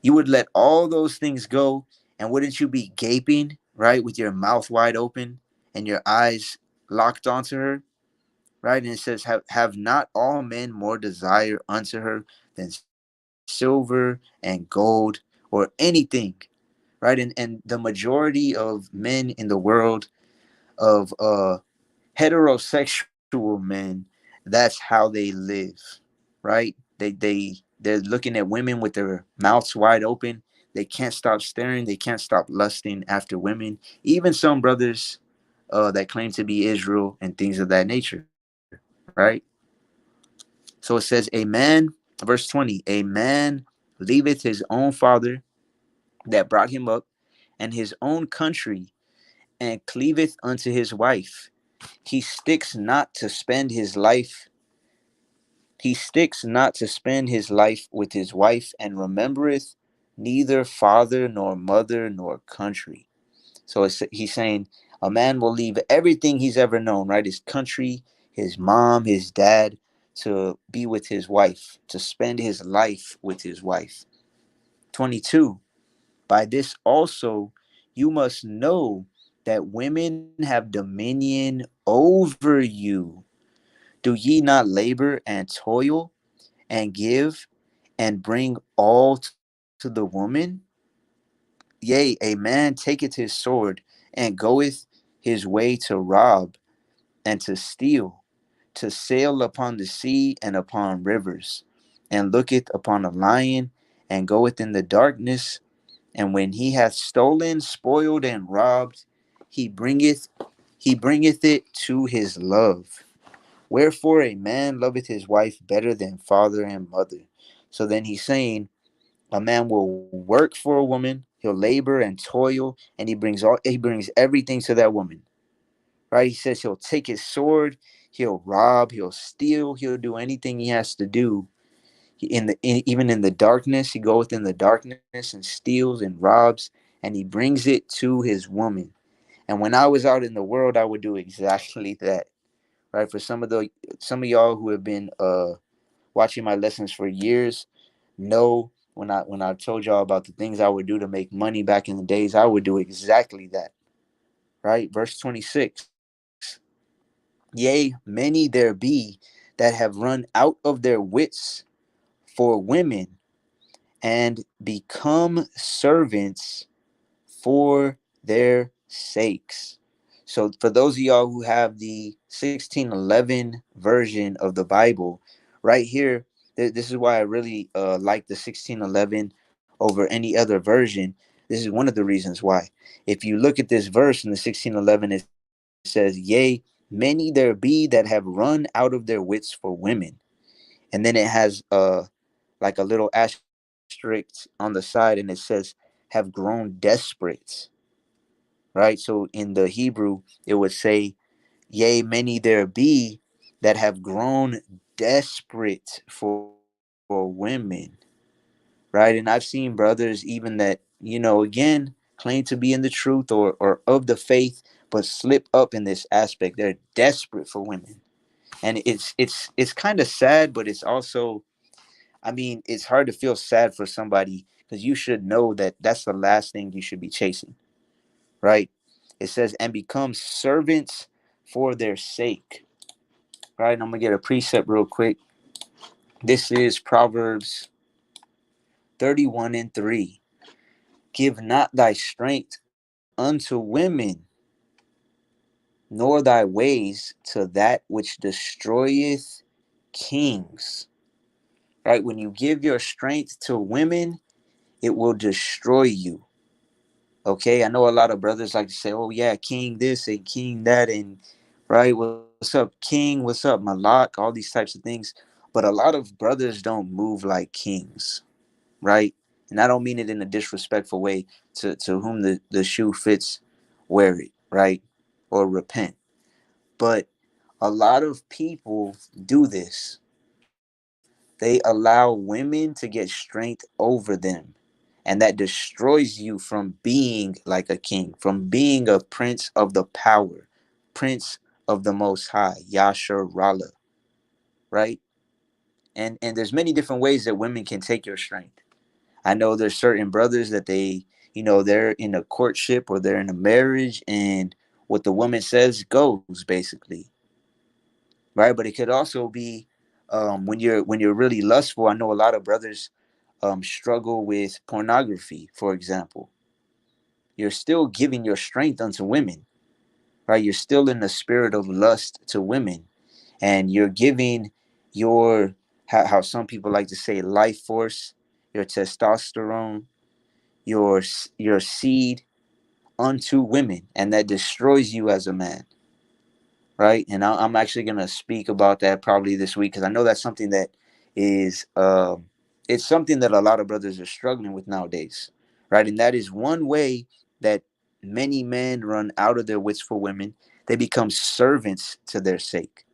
you would let all those things go, and wouldn't you be gaping, right, with your mouth wide open and your eyes locked onto her? Right? And it says, have not all men more desire unto her than silver silver and gold or anything, right? And the majority of men in the world of heterosexual men, that's how they live, right? They're looking at women with their mouths wide open. They can't stop staring. They can't stop lusting after women. Even some brothers that claim to be Israel and things of that nature, right? So it says, a man, verse 20, a man leaveth his own father that brought him up, and his own country, and cleaveth unto his wife. He sticks not to spend his life. He sticks not to spend his life with his wife, and remembereth neither father nor mother nor country. So he's saying a man will leave everything he's ever known, right? His country, his mom, his dad, to be with his wife, to spend his life with his wife. 22. By this also you must know that women have dominion over you. Do ye not labor and toil and give and bring all to the woman? Yea, a man taketh his sword and goeth his way to rob and to steal, to sail upon the sea and upon rivers, and looketh upon a lion and goeth in the darkness. And when he hath stolen, spoiled, and robbed, he bringeth he bringeth it to his love. Wherefore a man loveth his wife better than father and mother. So then he's saying a man will work for a woman, he'll labor and toil, and he brings everything to that woman. Right? He says he'll take his sword, he'll rob, he'll steal, he'll do anything he has to do. Even in the darkness, he goeth in the darkness and steals and robs, and he brings it to his woman. And when I was out in the world, I would do exactly that. Right? For some of y'all who have been watching my lessons for years, know when I told y'all about the things I would do to make money back in the days, I would do exactly that. Right? Verse 26. Yea, many there be that have run out of their wits for women and become servants for their sakes. So, for those of y'all who have the 1611 version of the Bible, right here, this is why I really like the 1611 over any other version. This is one of the reasons why. If you look at this verse in the 1611, it says, Yea, many there be that have run out of their wits for women. And then it has like a little asterisk on the side, and it says, have grown desperate. Right? So in the Hebrew, it would say, Yea, many there be that have grown desperate for women. Right? And I've seen brothers even that, again, claim to be in the truth or of the faith, but slip up in this aspect. They're desperate for women. And it's kind of sad, but it's also, I mean, it's hard to feel sad for somebody because you should know that that's the last thing you should be chasing, right? It says, and become servants for their sake, right? And I'm going to get a precept real quick. This is Proverbs 31 and 3. Give not thy strength unto women, nor thy ways to that which destroyeth kings. Right? When you give your strength to women, it will destroy you. Okay, I know a lot of brothers like to say, "Oh yeah, king this and king that," and right, what's up, king? What's up, Malak? All these types of things. But a lot of brothers don't move like kings, right? And I don't mean it in a disrespectful way to whom the shoe fits, wear it, right, or repent. But a lot of people do this. They allow women to get strength over them, and that destroys you from being like a king, from being a prince of the power, prince of the most high, Yasher Rallah, right? And there's many different ways that women can take your strength. I know there's certain brothers that they're in a courtship or they're in a marriage, and what the woman says goes basically, right? But it could also be when you're really lustful. I know a lot of brothers struggle with pornography, for example. You're still giving your strength unto women, right? You're still in the spirit of lust to women, and you're giving your, how some people like to say, life force, your testosterone, your seed unto women, and that destroys you as a man, right? And I'm actually gonna speak about that probably this week, because I know that's something that is it's something that a lot of brothers are struggling with nowadays, right? And that is one way that many men run out of their wits for women. They become servants to their sake,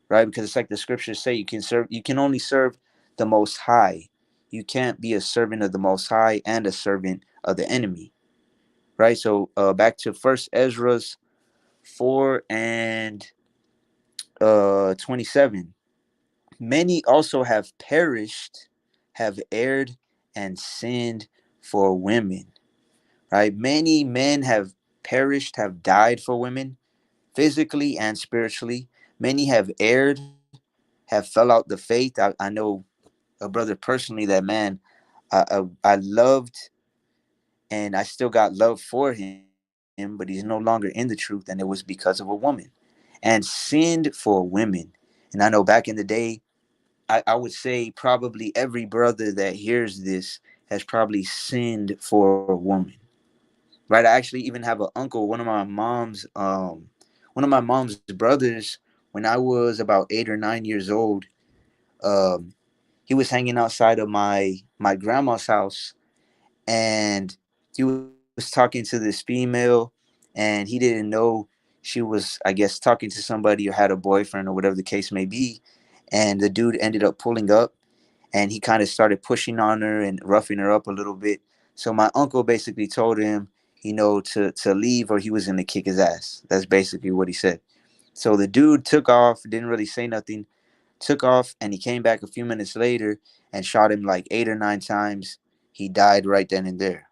right? Because it's like the scriptures say, you can only serve the Most High. You can't be a servant of the Most High and a servant of the enemy, right? So back to First Ezra's 4 and 27. Many also have perished, have erred, and sinned for women, right? Many men have perished, have died for women, physically and spiritually. Many have erred, have fell out the faith. I know a brother personally that, man, I loved, and I still got love for him, but he's no longer in the truth, and it was because of a woman, and sinned for women. And I know back in the day, I would say probably every brother that hears this has probably sinned for a woman, right? I actually even have an uncle, one of my mom's brothers, when I was about 8 or 9 years old. um he was hanging outside of my grandma's house, and he was talking to this female, and he didn't know she was, I guess, talking to somebody or had a boyfriend or whatever the case may be. And the dude ended up pulling up, and he kind of started pushing on her and roughing her up a little bit. So my uncle basically told him, to leave, or he was going to kick his ass. That's basically what he said. So the dude took off, didn't really say nothing, took off, and he came back a few minutes later and shot him like 8 or 9 times. He died right then and there,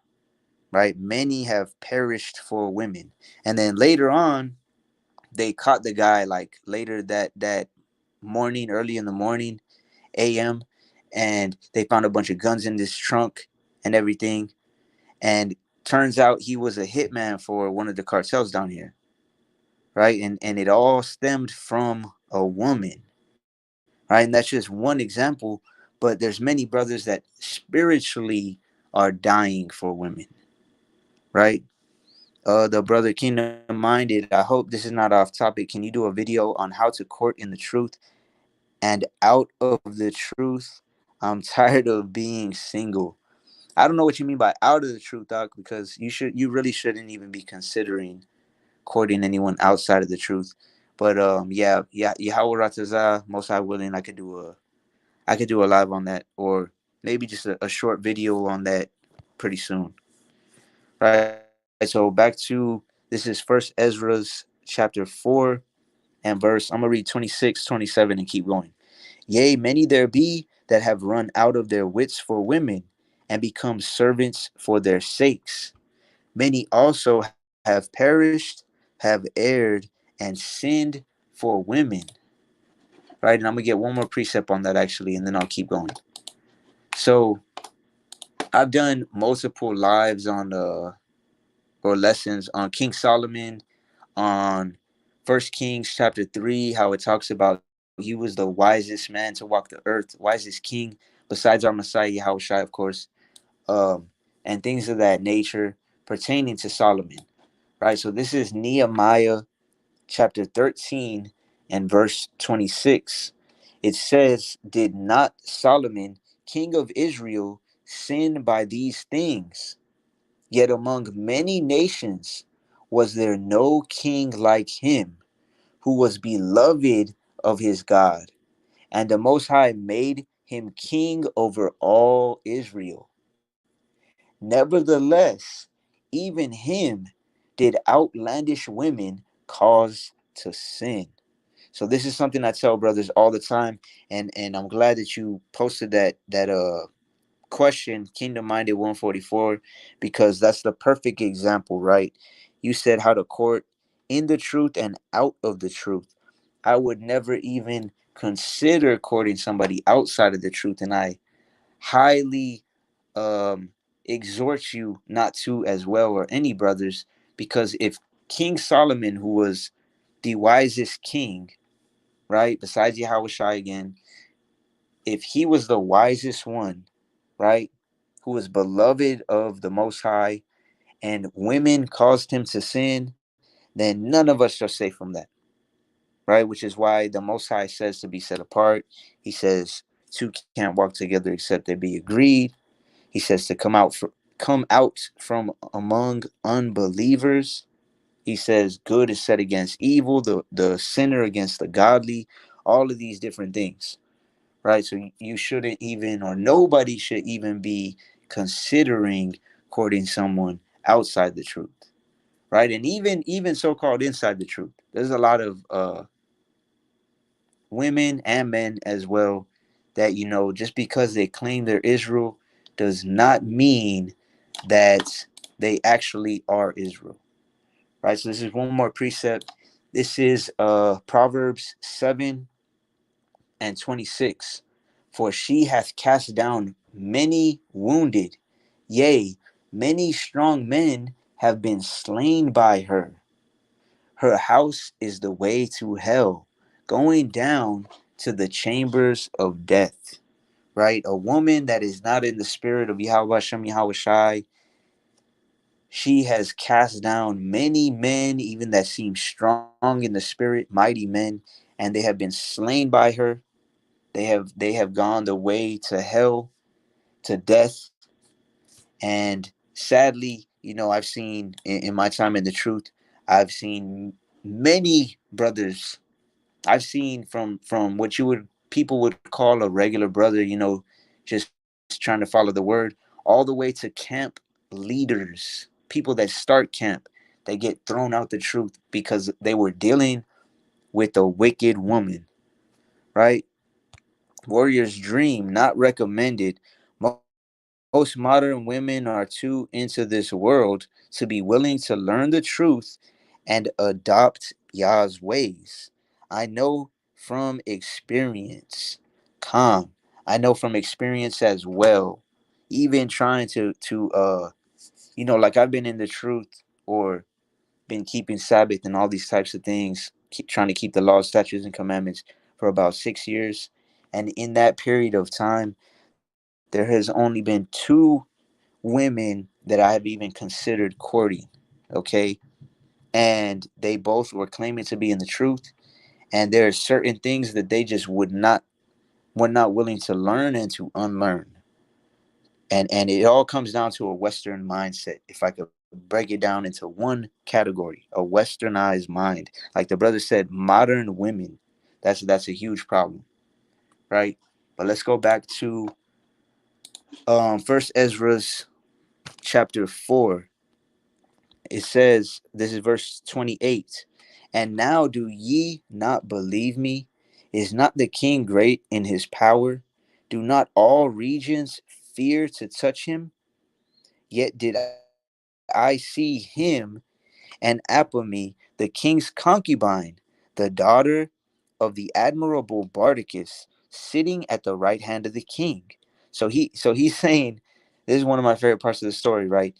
right? Many have perished for women. And then later on, they caught the guy like later that morning, early in the morning, AM, and they found a bunch of guns in this trunk and everything. And turns out he was a hitman for one of the cartels down here, right? And it all stemmed from a woman, right? And that's just one example, but there's many brothers that spiritually are dying for women, right? The brother Kingdom Minded, I hope this is not off topic. Can you do a video on how to court in the truth and out of the truth? I'm tired of being single. I don't know what you mean by out of the truth, Doc, because you really shouldn't even be considering courting anyone outside of the truth. But yeah, Yahweh Ratazah, most high willing, I could do a live on that, or maybe just a short video on that pretty soon. Right. So back to, this is First Ezra's chapter 4 and verse. I'm gonna read 26, 27, and keep going. Yea, many there be that have run out of their wits for women, and become servants for their sakes. Many also have perished, have erred, and sinned for women. Right, and I'm gonna get one more precept on that actually, and then I'll keep going. So I've done multiple lives on or lessons on King Solomon, on First Kings chapter 3, how it talks about he was the wisest man to walk the earth, wisest king besides our Messiah Yahushua, of course, and things of that nature pertaining to Solomon. Right. So this is Nehemiah chapter 13 and verse 26. It says, "Did not Solomon, king of Israel, sin by these things? Yet among many nations was there no king like him, who was beloved of his God, and the Most High made him king over all Israel. Nevertheless, even him did outlandish women cause to sin." So this is something I tell brothers all the time, and I'm glad that you posted that question, Kingdom Minded 144, because that's the perfect example, right? You said how to court in the truth and out of the truth. I would never even consider courting somebody outside of the truth, and I highly um, exhort you not to as well, or any brothers, because if King Solomon, who was the wisest king, right, besides Yahushua again, if he was the wisest one, right, who was beloved of the Most High, and women caused him to sin, then none of us are safe from that, right? Which is why the Most High says to be set apart. He says two can't walk together except they be agreed. He says to come out from among unbelievers. He says good is set against evil, the sinner against the godly, all of these different things, right? So you shouldn't even, or nobody should even be considering courting someone outside the truth, right? And even so-called inside the truth. There's a lot of women and men as well that, just because they claim they're Israel does not mean that they actually are Israel, right? So this is one more precept. This is Proverbs 7:26. For she hath cast down many wounded, yea, many strong men have been slain by her. Her house is the way to hell, going down to the chambers of death. Right? A woman that is not in the spirit of Yahweh Shem Yahweh Shai, she has cast down many men, even that seem strong in the spirit, mighty men, and they have been slain by her. They have gone the way to hell, to death. And sadly, I've seen in my time in the truth, I've seen many brothers. I've seen from what you would people would call a regular brother, just trying to follow the word, all the way to camp leaders, people that start camp, they get thrown out the truth because they were dealing with a wicked woman, right? Warrior's dream, not recommended. Most modern women are too into this world to be willing to learn the truth and adopt Yah's ways. I know from experience. Calm. I know from experience as well. Even trying to like I've been in the truth or been keeping Sabbath and all these types of things, trying to keep the law, statutes, and commandments for about 6 years. And in that period of time, there has only been two women that I have even considered courting. Okay. And they both were claiming to be in the truth. And there are certain things that they just were not willing to learn and to unlearn. And it all comes down to a Western mindset. If I could break it down into one category, a westernized mind, like the brother said, modern women, that's a huge problem, right? But let's go back to First Ezra's chapter 4. It says, this is verse 28. And now do ye not believe me? Is not the king great in his power? Do not all regions fear to touch him? Yet did I see him and Apame, the king's concubine, the daughter of the admirable Bardicus, sitting at the right hand of the king. So he's saying, this is one of my favorite parts of the story, right?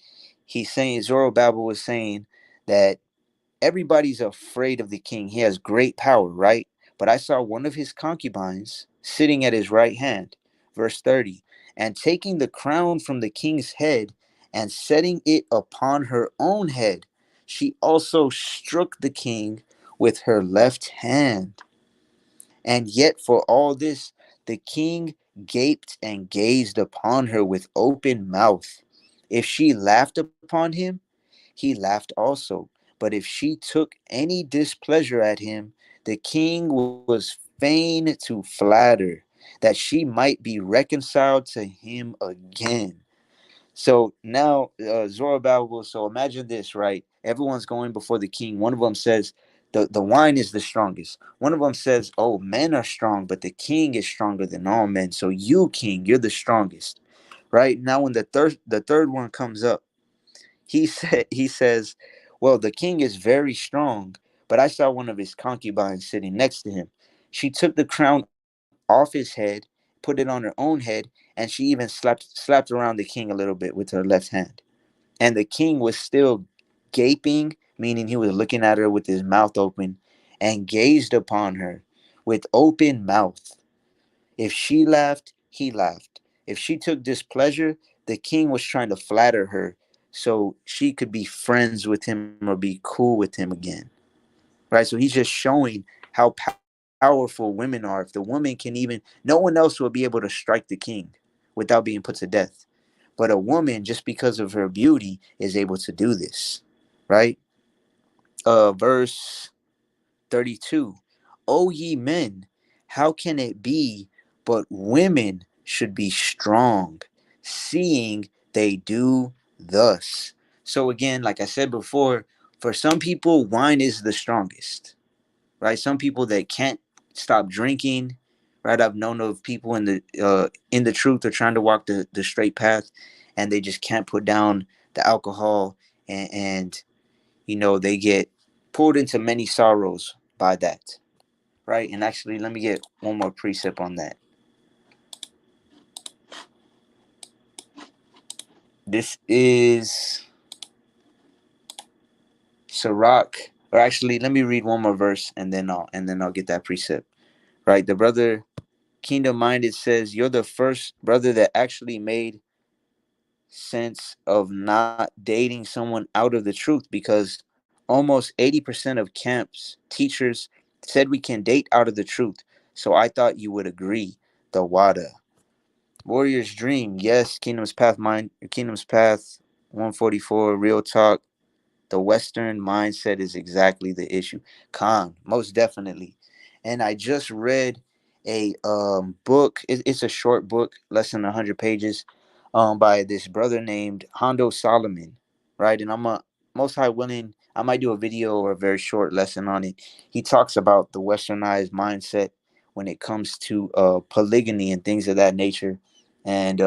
He's saying Zorobabel was saying that everybody's afraid of the king. He has great power, right? But I saw one of his concubines sitting at his right hand. Verse 30. And taking the crown from the king's head and setting it upon her own head, she also struck the king with her left hand. And yet, for all this, the king gaped and gazed upon her with open mouth. If she laughed upon him, he laughed also. But if she took any displeasure at him, the king was fain to flatter, that she might be reconciled to him again. So now, Zorobabel, so imagine this, right? Everyone's going before the king. One of them says, the wine is the strongest. One of them says, oh, men are strong, but the king is stronger than all men. So you, king, you're the strongest, right? Now, when the third one comes up, he says, well, the king is very strong, but I saw one of his concubines sitting next to him. She took the crown off his head, put put it on her own head, and she even slapped around the king a little bit with her left hand. And the king was still gaping, meaning he was looking at her with his mouth open, and gazed upon her with open mouth. If she laughed, he laughed. If she took displeasure, the king was trying to flatter her so she could be friends with him or be cool with him again. Right? So he's just showing how powerful women are. If the woman can even, no one else will be able to strike the king without being put to death. But a woman, just because of her beauty, is able to do this. Right? Verse 32. O ye men, how can it be but women should be strong, seeing they do thus? So, again, like I said before, for some people, wine is the strongest, right? Some people that can't stop drinking, right? I've known of people in the truth are trying to walk the straight path, and they just can't put down the alcohol, and they get pulled into many sorrows by that, right? And actually, let me get one more precept on that. This is Sirach, or actually, let me read one more verse, and then I'll get that precept. Right, the brother Kingdom Minded says, "You're the first brother that actually made sense of not dating someone out of the truth, because almost 80% of camps teachers said we can date out of the truth. So I thought you would agree." The Wada. Warrior's Dream. Yes, Kingdom's Path 144, Real Talk. The Western mindset is exactly the issue. Khan, most definitely. And I just read a book. It's a short book, less than 100 pages, by this brother named Hondo Solomon, right? And I'm a most high willing. I might do a video or a very short lesson on it. He talks about the westernized mindset when it comes to polygamy and things of that nature. And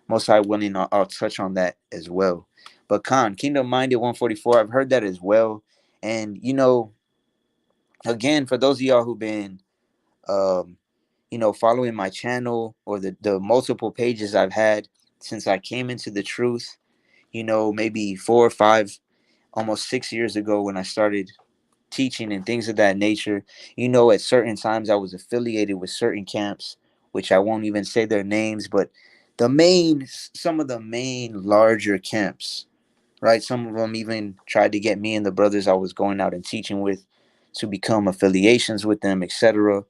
most high willing, I'll touch on that as well. But Khan, Kingdom Minded 144, I've heard that as well. And again, for those of y'all who've been um, following my channel, or the multiple pages I've had since I came into the truth, maybe 4 or 5, almost 6 years ago, when I started teaching and things of that nature, at certain times I was affiliated with certain camps, which I won't even say their names, but some of the main larger camps, right? Some of them even tried to get me and the brothers I was going out and teaching with to become affiliations with them, etc.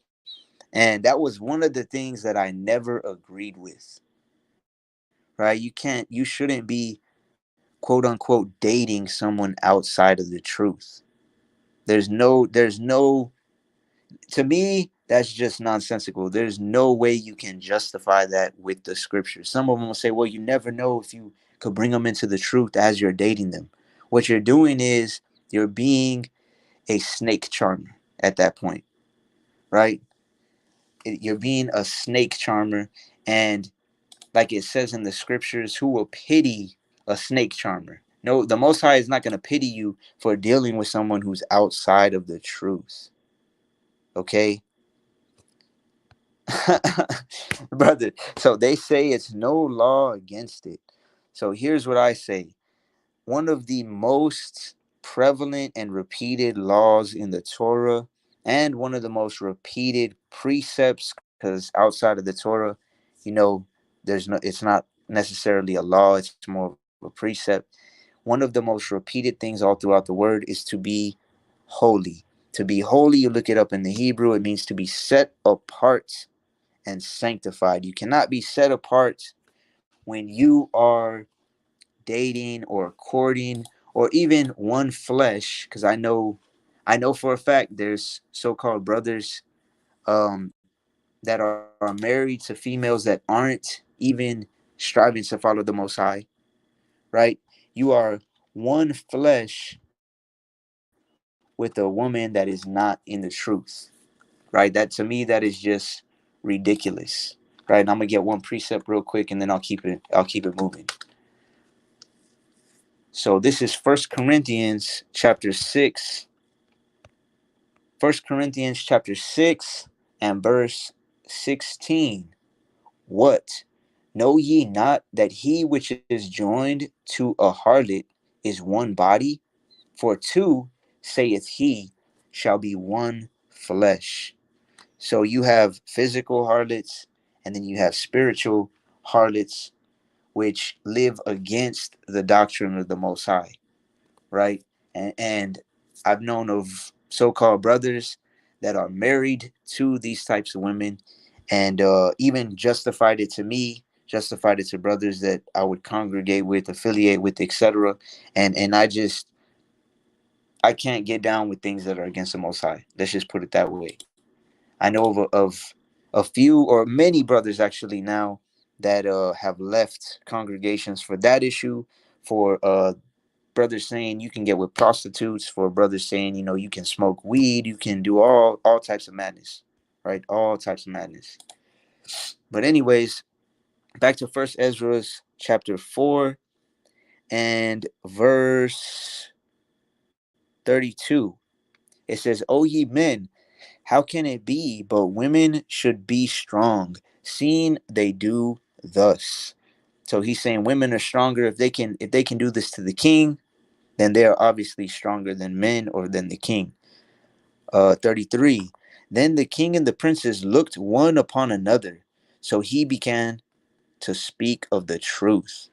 And that was one of the things that I never agreed with, right? You shouldn't be, quote unquote, dating someone outside of the truth. There's no, to me, that's just nonsensical. There's no way you can justify that with the scriptures. Some of them will say, well, you never know if you could bring them into the truth as you're dating them. What you're doing is you're being a snake charmer at that point, right? You're being a snake charmer. And like it says in the scriptures, who will pity a snake charmer? No, the Most High is not going to pity you for dealing with someone who's outside of the truth. Okay? Brother, so they say it's no law against it. So here's what I say. One of the most prevalent and repeated laws in the Torah, and one of the most repeated precepts, because outside of the Torah, you know, it's not necessarily a law, it's more of a precept. One of the most repeated things all throughout the word is to be holy. To be holy, you look it up in the Hebrew, it means to be set apart and sanctified. You cannot be set apart when you are dating or courting or even one flesh, because I know for a fact there's so-called brothers that are married to females that aren't even striving to follow the Most High, right? You are one flesh with a woman that is not in the truth, right? That, to me, that is just ridiculous, right? And I'm gonna get one precept real quick, and then I'll keep it moving. So this is First Corinthians chapter 6 and verse 16. What? Know ye not that he which is joined to a harlot is one body? For two, saith he, shall be one flesh. So you have physical harlots, and then you have spiritual harlots, which live against the doctrine of the Most High, right? And I've known of so-called brothers that are married to these types of women, and even justified it to me, justified it to brothers that I would congregate with, affiliate with, etc. And I can't get down with things that are against the Most High. Let's just put it that way. I know of a few or many brothers actually now that have left congregations for that issue, for brothers saying you can get with prostitutes, for brothers saying, you know, you can smoke weed, you can do all types of madness, right? All types of madness. But anyways, back to First Ezra's chapter 4 and verse 32. It says, "O ye men, how can it be but women should be strong, seeing they do thus?" So he's saying women are stronger if they can do this to the king, then they are obviously stronger than men or than the king. 33. Then the king and the princes looked one upon another. So he began to speak of the truth.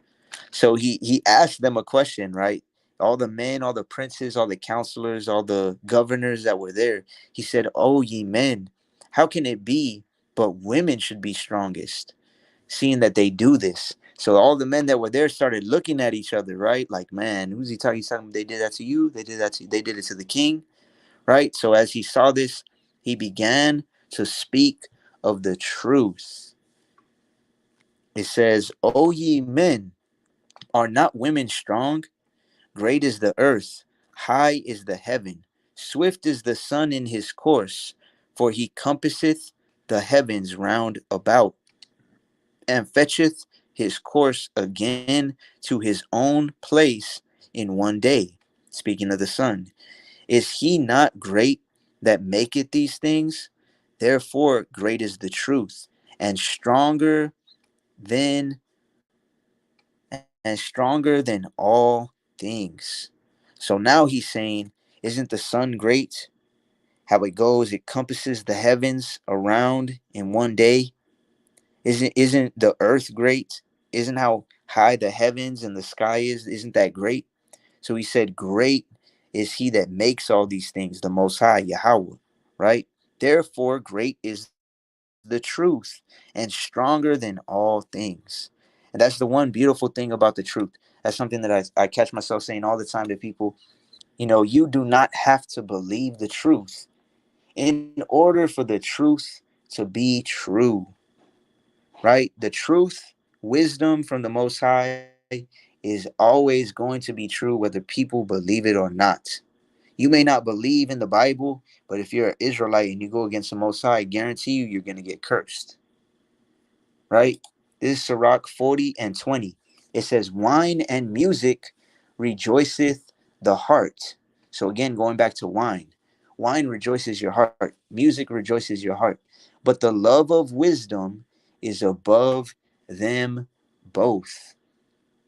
So he asked them a question, right? All the men, all the princes, all the counselors, all the governors that were there. He said, "Oh ye men, how can it be but women should be strongest, seeing that they do this?" So all the men that were there started looking at each other, right? Like, man, who's he talking? He's talking, they did that to you. They did it to the king, right? So as he saw this, he began to speak of the truth. It says, "O ye men, are not women strong? Great is the earth, high is the heaven, swift is the sun in his course, for he compasseth the heavens round about, and fetcheth his course again to his own place in one day." Speaking of the sun. "Is he not great that maketh these things? Therefore great is the truth, and stronger than all things." So now he's saying, isn't the sun great? How it goes, it compasses the heavens around in one day. Isn't the earth great? Isn't how high the heavens and the sky is? Isn't that great? So he said, great is he that makes all these things, the Most High, Yahweh, right? Therefore, great is the truth and stronger than all things. And that's the one beautiful thing about the truth. That's something that I catch myself saying all the time to people. You know, you do not have to believe the truth in order for the truth to be true, right? The truth, wisdom from the Most High is always going to be true whether people believe it or not. You may not believe in the Bible, but if you're an Israelite and you go against the Most High, I guarantee you, you're going to get cursed, right? This is Sirach 40 and 20. It says, "Wine and music rejoiceth the heart." So again, going back to wine rejoices your heart, music rejoices your heart. But the love of wisdom is above them both,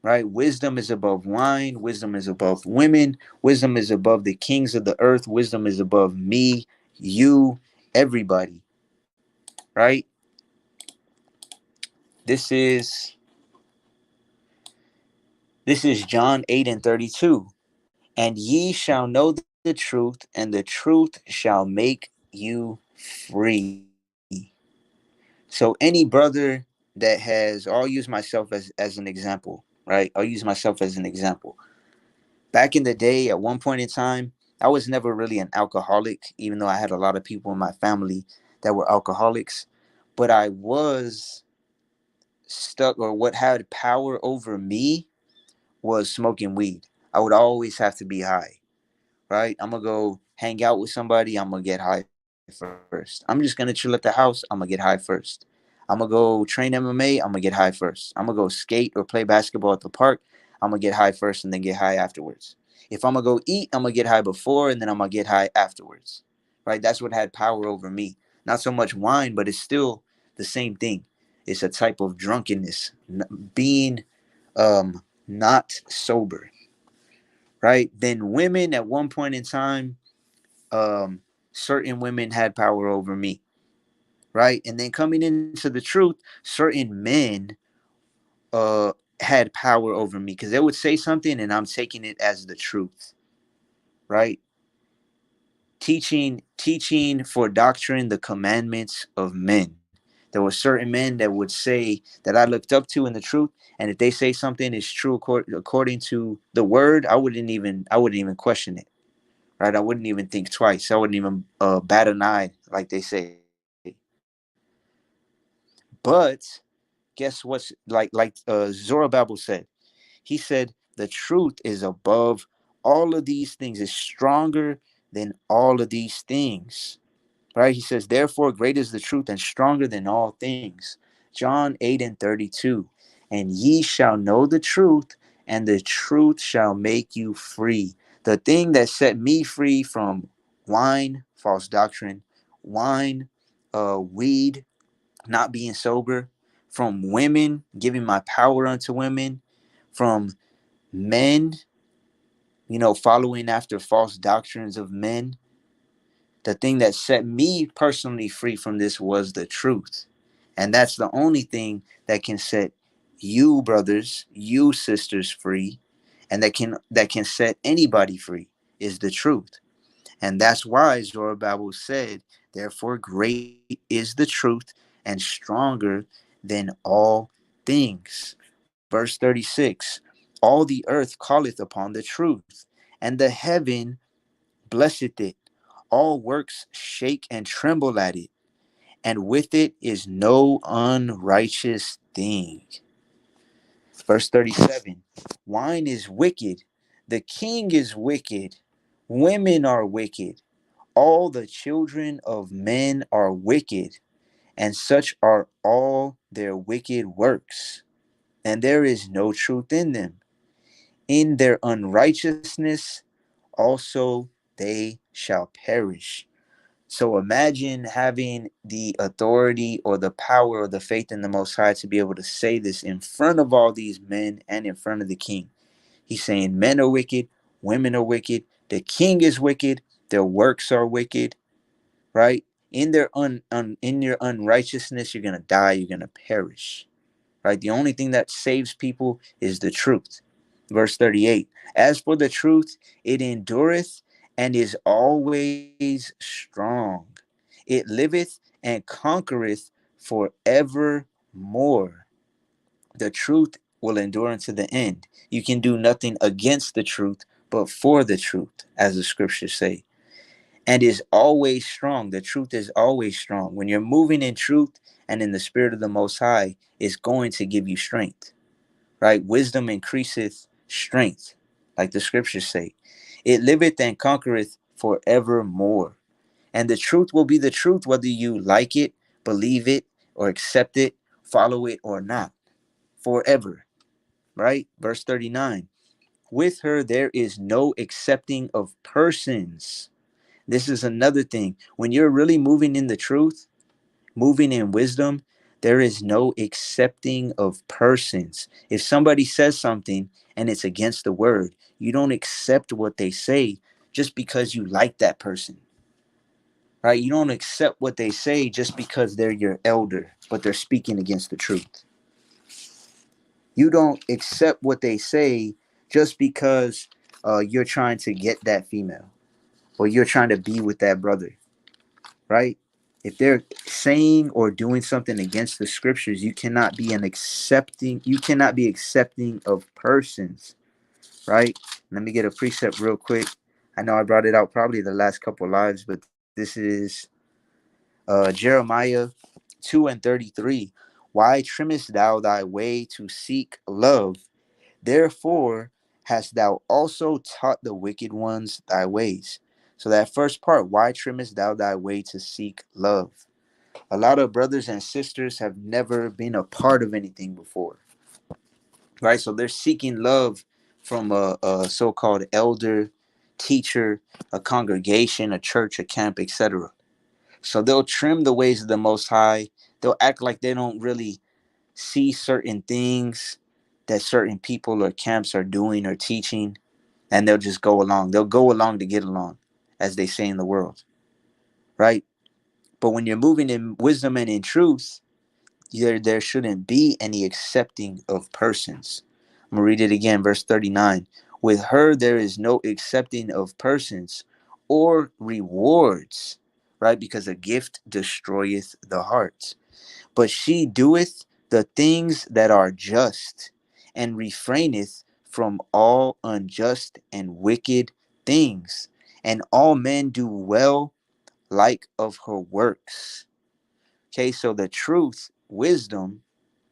right? Wisdom is above wine. Wisdom is above women. Wisdom is above the kings of the earth. Wisdom is above me, you, everybody, right? This is this is John 8 and 32. "And ye shall know the truth, and the truth shall make you free." So any brother that has, or I'll use myself as an example, right? I'll use myself as an example. Back in the day, at one point in time, I was never really an alcoholic, even though I had a lot of people in my family that were alcoholics. But I was stuck, or what had power over me was smoking weed. I would always have to be high, right? I'm gonna go hang out with somebody, I'm gonna get high first. I'm just gonna chill at the house, I'm gonna get high first. I'm gonna go train MMA, I'm gonna get high first. I'm gonna go skate or play basketball at the park, I'm gonna get high first and then get high afterwards. If I'm gonna go eat, I'm gonna get high before and then I'm gonna get high afterwards. Right? That's what had power over me. Not so much wine, but it's still the same thing. It's a type of drunkenness, being not sober, right? Then women at one point in time, um, certain women had power over me, right? And then coming into the truth, certain men uh had power over me because they would say something and I'm taking it as the truth, right? Teaching for doctrine the commandments of men. There were certain men that would say that I looked up to in the truth, and if they say something is true according to the word, I wouldn't even question it, right? I wouldn't even think twice. I wouldn't even bat an eye, like they say. But guess what's like Zorobabel said. He said the truth is above all of these things, is stronger than all of these things. Right? He says, therefore, great is the truth and stronger than all things. John 8:32. And ye shall know the truth, and the truth shall make you free. The thing that set me free from wine, false doctrine, wine, weed, not being sober, from women, giving my power unto women, from men, following after false doctrines of men. The thing that set me personally free from this was the truth. And that's the only thing that can set you brothers, you sisters free, and that can set anybody free is the truth. And that's why Zorobabel said, therefore great is the truth and stronger than all things. Verse 36, all the earth calleth upon the truth, and the heaven blesseth it. All works shake and tremble at it, and with it is no unrighteous thing. Verse 37, wine is wicked, the king is wicked, women are wicked, all the children of men are wicked, and such are all their wicked works, and there is no truth in them. In their unrighteousness also they shall perish. So imagine having the authority or the power or the faith in the Most High to be able to say this in front of all these men and in front of the king. He's saying men are wicked, women are wicked, the king is wicked, their works are wicked, right? In your unrighteousness, you're gonna die, you're gonna perish, right? The only thing that saves people is the truth. Verse 38, as for the truth, it endureth and is always strong. It liveth and conquereth forevermore. The truth will endure unto the end. You can do nothing against the truth, but for the truth, as the scriptures say, and is always strong. The truth is always strong. When you're moving in truth and in the spirit of the Most High, it's going to give you strength, right? Wisdom increaseth strength, like the scriptures say. It liveth and conquereth forevermore. And the truth will be the truth, whether you like it, believe it, or accept it, follow it, or not, forever, right? Verse 39, with her there is no accepting of persons. This is another thing. When you're really moving in the truth, moving in wisdom, there is no accepting of persons. If somebody says something and it's against the word, you don't accept what they say just because you like that person, right? You don't accept what they say just because they're your elder, but they're speaking against the truth. You don't accept what they say just because you're trying to get that female or you're trying to be with that brother, right? If they're saying or doing something against the scriptures, you cannot be accepting of persons, right? Let me get a precept real quick. I know I brought it out probably the last couple of lives, but this is Jeremiah 2:33. Why trimmest thou thy way to seek love? Therefore hast thou also taught the wicked ones thy ways. So that first part, why trimmest thou thy way to seek love? A lot of brothers and sisters have never been a part of anything before, right? So they're seeking love from a so-called elder, teacher, a congregation, a church, a camp, etc. So they'll trim the ways of the Most High. They'll act like they don't really see certain things that certain people or camps are doing or teaching, and they'll just go along. They'll go along to get along, as they say in the world, right? But when you're moving in wisdom and in truth, there shouldn't be any accepting of persons. I'm gonna read it again, verse 39. With her there is no accepting of persons or rewards, right? Because a gift destroyeth the heart. But she doeth the things that are just, and refraineth from all unjust and wicked things. And all men do well like of her works. Okay, so the truth, wisdom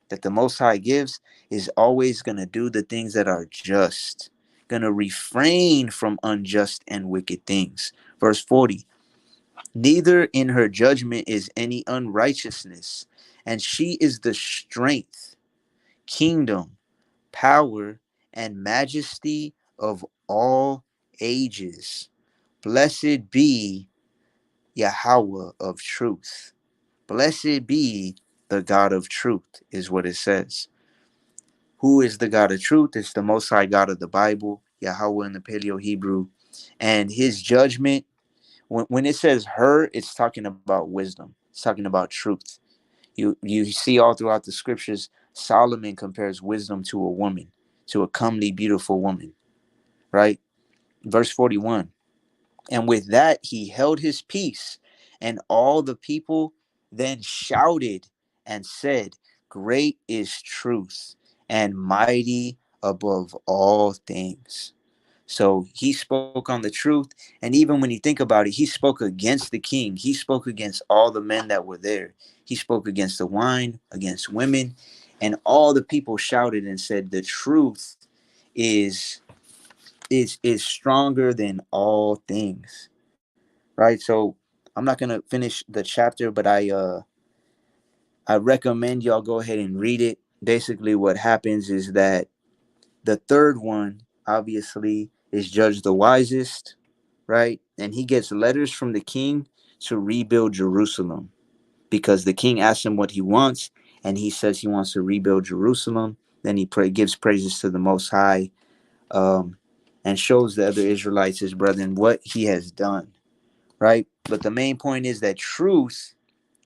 that the Most High gives is always going to do the things that are just, going to refrain from unjust and wicked things. Verse 40. Neither in her judgment is any unrighteousness, and she is the strength, kingdom, power, and majesty of all ages. Blessed be Yahweh of truth. Blessed be the God of truth, is what it says. Who is the God of truth? It's the Most High God of the Bible, Yahweh in the Paleo Hebrew. And his judgment, when it says her, it's talking about wisdom. It's talking about truth. You see all throughout the scriptures, Solomon compares wisdom to a woman, to a comely, beautiful woman, right? Verse 41. And with that, he held his peace, and all the people then shouted and said, great is truth and mighty above all things. So he spoke on the truth. And even when you think about it, he spoke against the king. He spoke against all the men that were there. He spoke against the wine, against women, and all the people shouted and said, the truth is is stronger than all things. Right? So I'm not gonna finish the chapter, but I recommend y'all go ahead and read it. Basically, what happens is that the third one, obviously, is judged the wisest, right? And he gets letters from the king to rebuild Jerusalem because the king asks him what he wants, and he says he wants to rebuild Jerusalem. Then he gives praises to the Most High, um, and shows the other Israelites, his brethren, what he has done, right? But the main point is that truth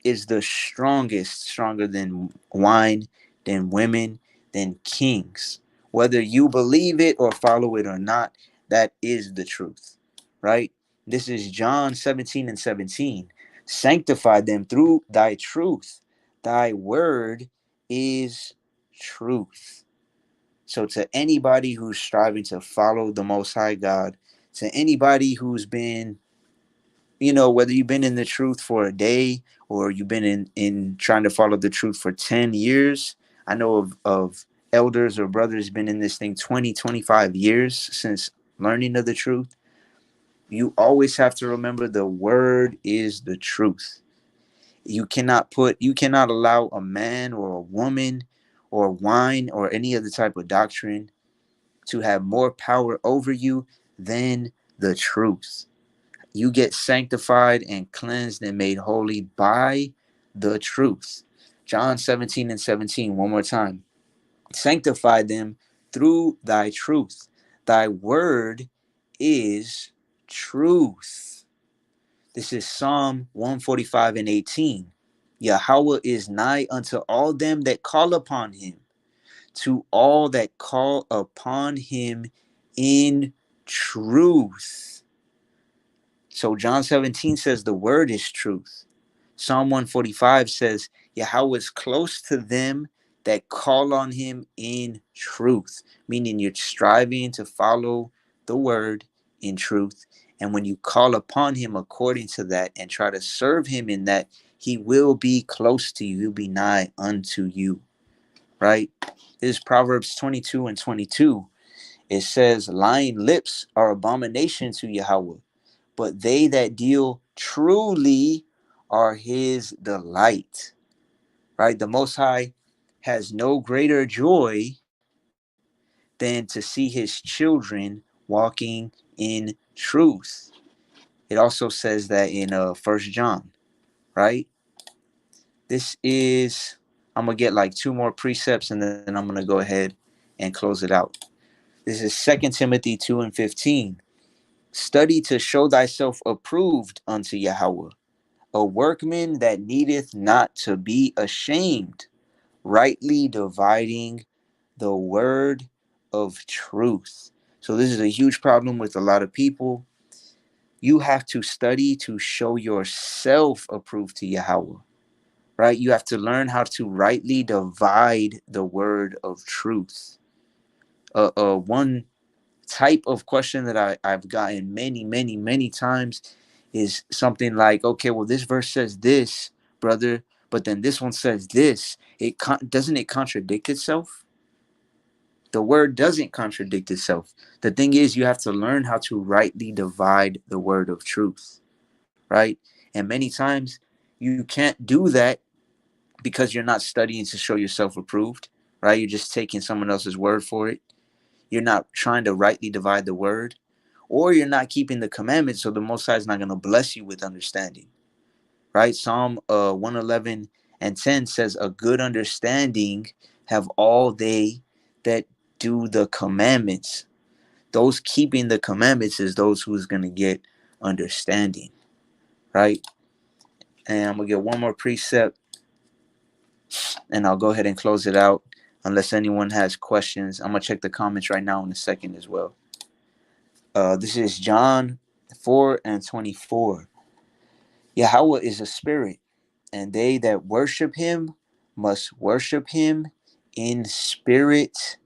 is the strongest, stronger than wine, than women, than kings. Whether you believe it or follow it or not, that is the truth, right? This is John 17 and 17. Sanctify them through thy truth. Thy word is truth. So, to anybody who's striving to follow the Most High God, to anybody who's been, whether you've been in the truth for a day or you've been in trying to follow the truth for 10 years. I know of elders or brothers been in this thing 20, 25 years since learning of the truth. You always have to remember the word is the truth. You cannot allow a man or a woman or wine or any other type of doctrine to have more power over you than the truth. You get sanctified and cleansed and made holy by the truth. John 17 and 17, one more time. Sanctify them through thy truth. Thy word is truth. This is Psalm 145 and 18. Yahweh is nigh unto all them that call upon him, to all that call upon him in truth. So John 17 says the word is truth. Psalm 145 says Yahweh is close to them that call on him in truth, meaning you're striving to follow the word in truth. And when you call upon him according to that and try to serve him in that, he will be close to you. He'll be nigh unto you, right? This is Proverbs 22 and 22. It says, lying lips are abomination to Yahweh, but they that deal truly are his delight. Right? The Most High has no greater joy than to see his children walking in truth. It also says that in First John, right? This is I'm going to get like two more precepts and then I'm going to go ahead and close it out. This is 2 Timothy 2 and 15. Study to show thyself approved unto Yahweh, a workman that needeth not to be ashamed, rightly dividing the word of truth. So this is a huge problem with a lot of people. You have to study to show yourself approved to Yahweh, right? You have to learn how to rightly divide the word of truth. One type of question that I've gotten many times is something like, okay, well, this verse says this, brother, but then this one says this. Doesn't it contradict itself? The word doesn't contradict itself. The thing is, you have to learn how to rightly divide the word of truth, right? And many times you can't do that because you're not studying to show yourself approved, right? You're just taking someone else's word for it. You're not trying to rightly divide the word, or you're not keeping the commandments, so the Most High is not going to bless you with understanding, right? Psalm 111 and 10 says, a good understanding have all they that do the commandments. Those keeping the commandments is those who's going to get understanding, right? And I'm going to get one more precept, and I'll go ahead and close it out unless anyone has questions. I'm going to check the comments right now in a second as well. This is John 4 and 24. Yahweh is a spirit, and they that worship him must worship him in spirit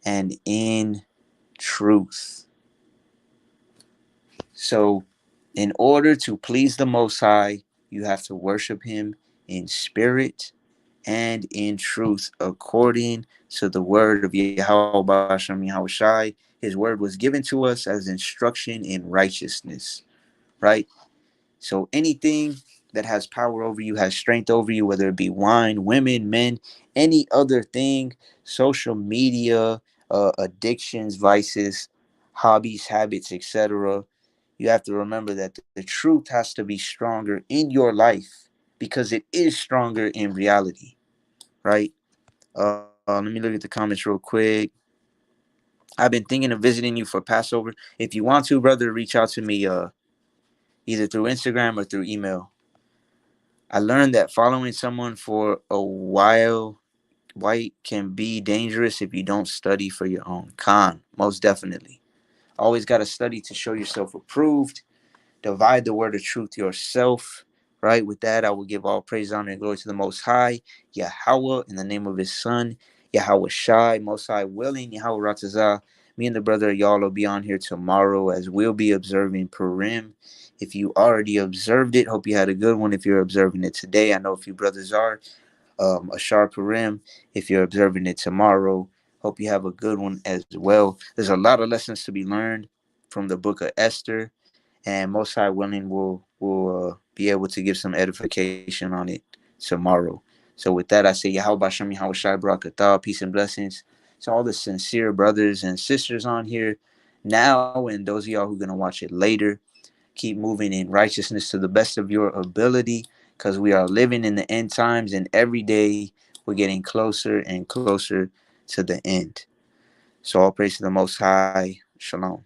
and in truth. So, in order to please the Most High, you have to worship him in spirit and in truth, according to the word of Yahweh Bashem Yahushai. His word was given to us as instruction in righteousness, right? So anything that has power over you, has strength over you, whether it be wine, women, men, any other thing, social media, addictions, vices, hobbies, habits, etc. You have to remember that the truth has to be stronger in your life because it is stronger in reality, right? Let me look at the comments real quick. I've been thinking of visiting you for Passover. If you want to, brother, reach out to me either through Instagram or through email. I learned that following someone for a while can be dangerous if you don't study for your own. Most definitely. Always got to study to show yourself approved. Divide the word of truth yourself. Right? With that, I will give all praise, honor, and glory to the Most High, Yahweh, in the name of his Son, Yahweh Shai, Most High willing, Yahweh Ratazah. Me and the brother y'all will be on here tomorrow as we'll be observing Purim. If you already observed it, hope you had a good one. If you're observing it today, I know a few brothers are. Ashar Purim, if you're observing it tomorrow, hope you have a good one as well. There's a lot of lessons to be learned from the book of Esther, and Most High willing, we'll be able to give some edification on it tomorrow. So with that, I say Yahweh Bashem Yahweh Shai Barakatah, peace and blessings to all the sincere brothers and sisters on here now, and those of y'all who are going to watch it later. Keep moving in righteousness to the best of your ability, because we are living in the end times, and every day we're getting closer and closer to the end. So all praise to the Most High. Shalom.